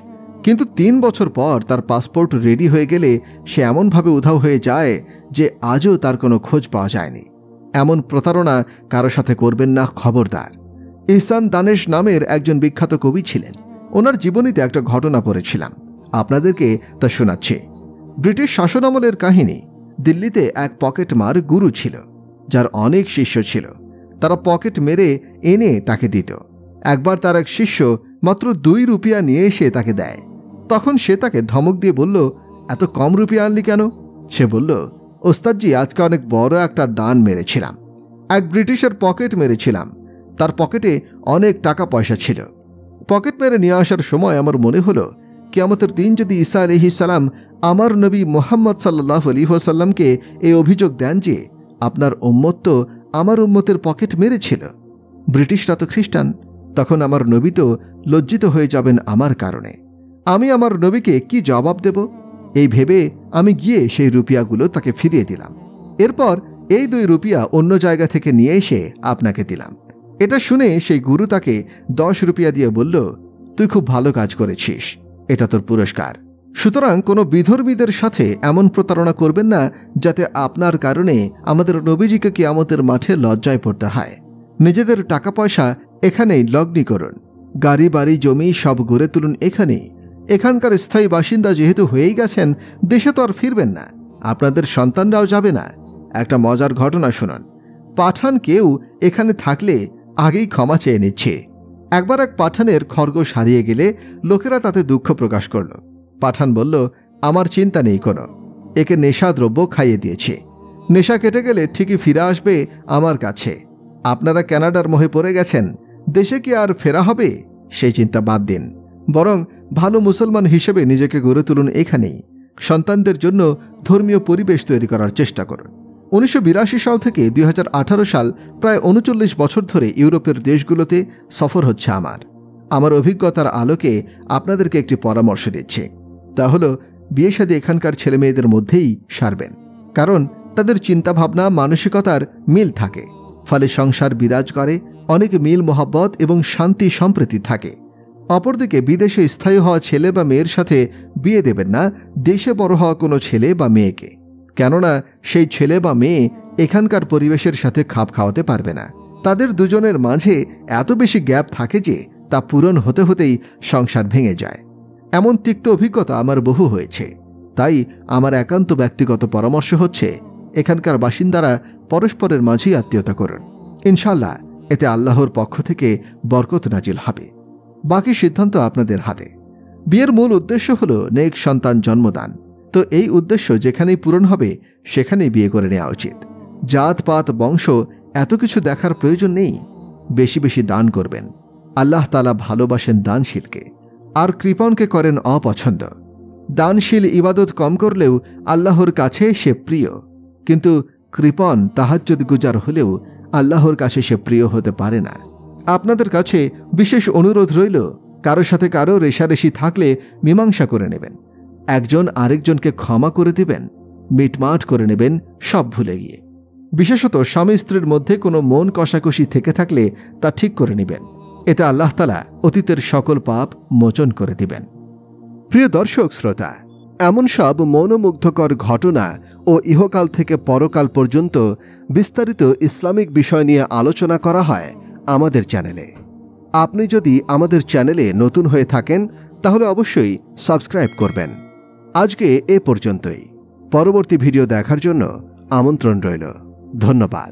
কিন্তু 3 বছর পর তার পাসপোর্ট রেডি হয়ে গেলে সে এমনভাবে উধাও হয়ে যায় যে আজও তার কোনো খোঁজ পাওয়া যায়নি। এমন প্রতারণা কারো সাথে করবেন না, খবরদার। ইহসান দানেশ নামের একজন বিখ্যাত কবি ছিলেন। ওনার জীবনীতে একটা ঘটনা পড়েছিলাম, আপনাদেরকে তা শোনাচ্ছি। ব্রিটিশ শাসনামলের কাহিনী। দিল্লিতে এক পকেটমার গুরু ছিল, যার অনেক শিষ্য ছিল। তারা পকেট মেরে এনে তাকে দিত। একবার তার এক শিষ্য মাত্র 2 রুপিয়া নিয়ে এসে তাকে দেয়। তখন সে তাকে ধমক দিয়ে বলল, এত কম রুপিয়া আনলি কেন? সে বলল, ওস্তাদজি, আজকে অনেক বড় একটা দান মেরেছিলাম। এক ব্রিটিশের পকেট মেরেছিলাম। তার পকেটে অনেক টাকা পয়সা ছিল। পকেট মেরে নিয়ে আসার সময় আমার মনে হলো, কিয়ামতের দিন যদি ঈসা আলাইহিস সালাম আমার নবী মুহাম্মদ সাল্লাল্লাহু আলাইহি ওয়াসাল্লামকে এই অভিযোগ দেন যে আপনার উম্মত তো আমার উম্মতের পকেট মেরেছিল, ব্রিটিশরা তো খ্রিস্টান, তখন আমার নবী তো লজ্জিত হয়ে যাবেন আমার কারণে। আমি আমার নবীকে কি জবাব দেব? এই ভেবে আমি গিয়ে সেই রুপিয়াগুলো তাকে ফিরিয়ে দিলাম। এরপর এই 2 রুপিয়া অন্য জায়গা থেকে নিয়ে এসে আপনাকে দিলাম। এটা শুনে সেই গুরু তাকে 10 রুপিয়া দিয়ে বলল, তুই খুব ভালো কাজ করেছিস, এটা তোর পুরস্কার। সুতরাং কোনো বিধর্মীদের সাথে এমন প্রতারণা করবেন না যাতে আপনার কারণে আমাদের নবীজিকে কিয়ামতের মাঠে লজ্জায় পড়তে হয়। নিজেদের টাকা পয়সা এখানেই লগ্নি করুন। গাড়ি বাড়ি জমি সব গড়ে তুলুন এখানেই। এখানকার স্থায়ী বাসিন্দা যেহেতু হয়েই গেছেন, দেশে তো আর ফিরবেন না, আপনাদের সন্তানরাও যাবে না। একটা মজার ঘটনা শুনুন। পাঠান কেউ এখানে থাকলে আগেই ক্ষমা চেয়ে নিচ্ছে। একবার এক পাঠানের খরগোশ হারিয়ে গেলে লোকেরা তাতে দুঃখ প্রকাশ করল। পাঠান বলল, আমার চিন্তা নেই কোনো, একে নেশাদ্রব্য খাইয়ে দিয়েছি, নেশা কেটে গেলে ঠিকই ফিরে আসবে আমার কাছে। আপনারা কানাডার মোহে পড়ে গেছেন, দেশে কি আর ফেরা হবে? সেই চিন্তা বাদ দিন, বরং ভালো মুসলমান হিসেবে নিজেকে গড়ে তুলুন এখানেই। সন্তানদের জন্য ধর্মীয় পরিবেশ তৈরি করার চেষ্টা করুন। 1982 সাল থেকে 2018 সাল প্রায় 39 বছর ধরে ইউরোপের দেশগুলোতে সফর হচ্ছে আমার অভিজ্ঞতার আলোকে আপনাদেরকে একটি পরামর্শ দিচ্ছি। তা হলো, বিয়ে শাদী এখানকার ছেলেমেয়েদের মধ্যেই সারবেন, কারণ তাদের চিন্তাভাবনা মানসিকতার মিল থাকে, ফলে সংসার বিরাজ করে, অনেক মিল মোহাব্বত এবং শান্তি সম্প্রীতি থাকে। অপরদিকে বিদেশে স্থায়ী হওয়া ছেলে বা মেয়ের সাথে বিয়ে দেবেন না দেশে বড় হওয়া কোনো ছেলে বা মেয়েকে, কেননা সেই ছেলে বা মেয়ে এখানকার পরিবেশের সাথে খাপ খাওয়াতে পারবে না। তাদের দুজনের মাঝে এত বেশি গ্যাপ থাকে যে তা পূরণ হতে হতেই সংসার ভেঙে যায়। এমন তিক্ত অভিজ্ঞতা আমার বহু হয়েছে। তাই আমার একান্ত ব্যক্তিগত পরামর্শ হচ্ছে, এখানকার বাসিন্দারা পরস্পরের মাঝেই আত্মীয়তা করুন। ইনশাল্লাহ এতে আল্লাহর পক্ষ থেকে বরকত নাজিল হবে। বাকি সিদ্ধান্ত আপনাদের হাতে। বিয়ের মূল উদ্দেশ্য হল নেক সন্তান জন্মদান, তো এই উদ্দেশ্য যেখানেই পূরণ হবে সেখানেই বিয়ে করে নেওয়া উচিত। জাতপাত বংশ এত কিছু দেখার প্রয়োজন নেই। বেশি বেশি দান করবেন। আল্লাহ তাআলা ভালোবাসেন দানশীলকে, আর কৃপণকে করেন অপছন্দ। দানশীল ইবাদত কম করলেও আল্লাহর কাছে সে প্রিয়, কিন্তু কৃপণ তাহাজ্জুদ গুজার হলেও আল্লাহর কাছে সে প্রিয় হতে পারে না। আপনাদের কাছে বিশেষ অনুরোধ রইল, কারো সাথে কারো রেষারেষি থাকলে মীমাংসা করে নেবেন, একজন আরেকজনকে ক্ষমা করে দিবেন, মিটমাট করে নেবেন সব ভুলে গিয়ে। বিশেষত স্বামী স্ত্রীর মধ্যে কোনো মন কষাকষি থেকে থাকলে তা ঠিক করে নেবেন, এতে আল্লাহ তাআলা অতীতের সকল পাপ মোচন করে দিবেন। প্রিয় দর্শক শ্রোতা, এমন সব মনোমুগ্ধকর ঘটনা ও ইহকাল থেকে পরকাল পর্যন্ত বিস্তারিত ইসলামিক বিষয় নিয়ে আলোচনা করা হয় আমাদের চ্যানেলে। আপনি যদি আমাদের চ্যানেলে নতুন হয়ে থাকেন তাহলে অবশ্যই সাবস্ক্রাইব করবেন। আজকে এ পর্যন্তই। পরবর্তী ভিডিও দেখার জন্য আমন্ত্রণ রইল। ধন্যবাদ।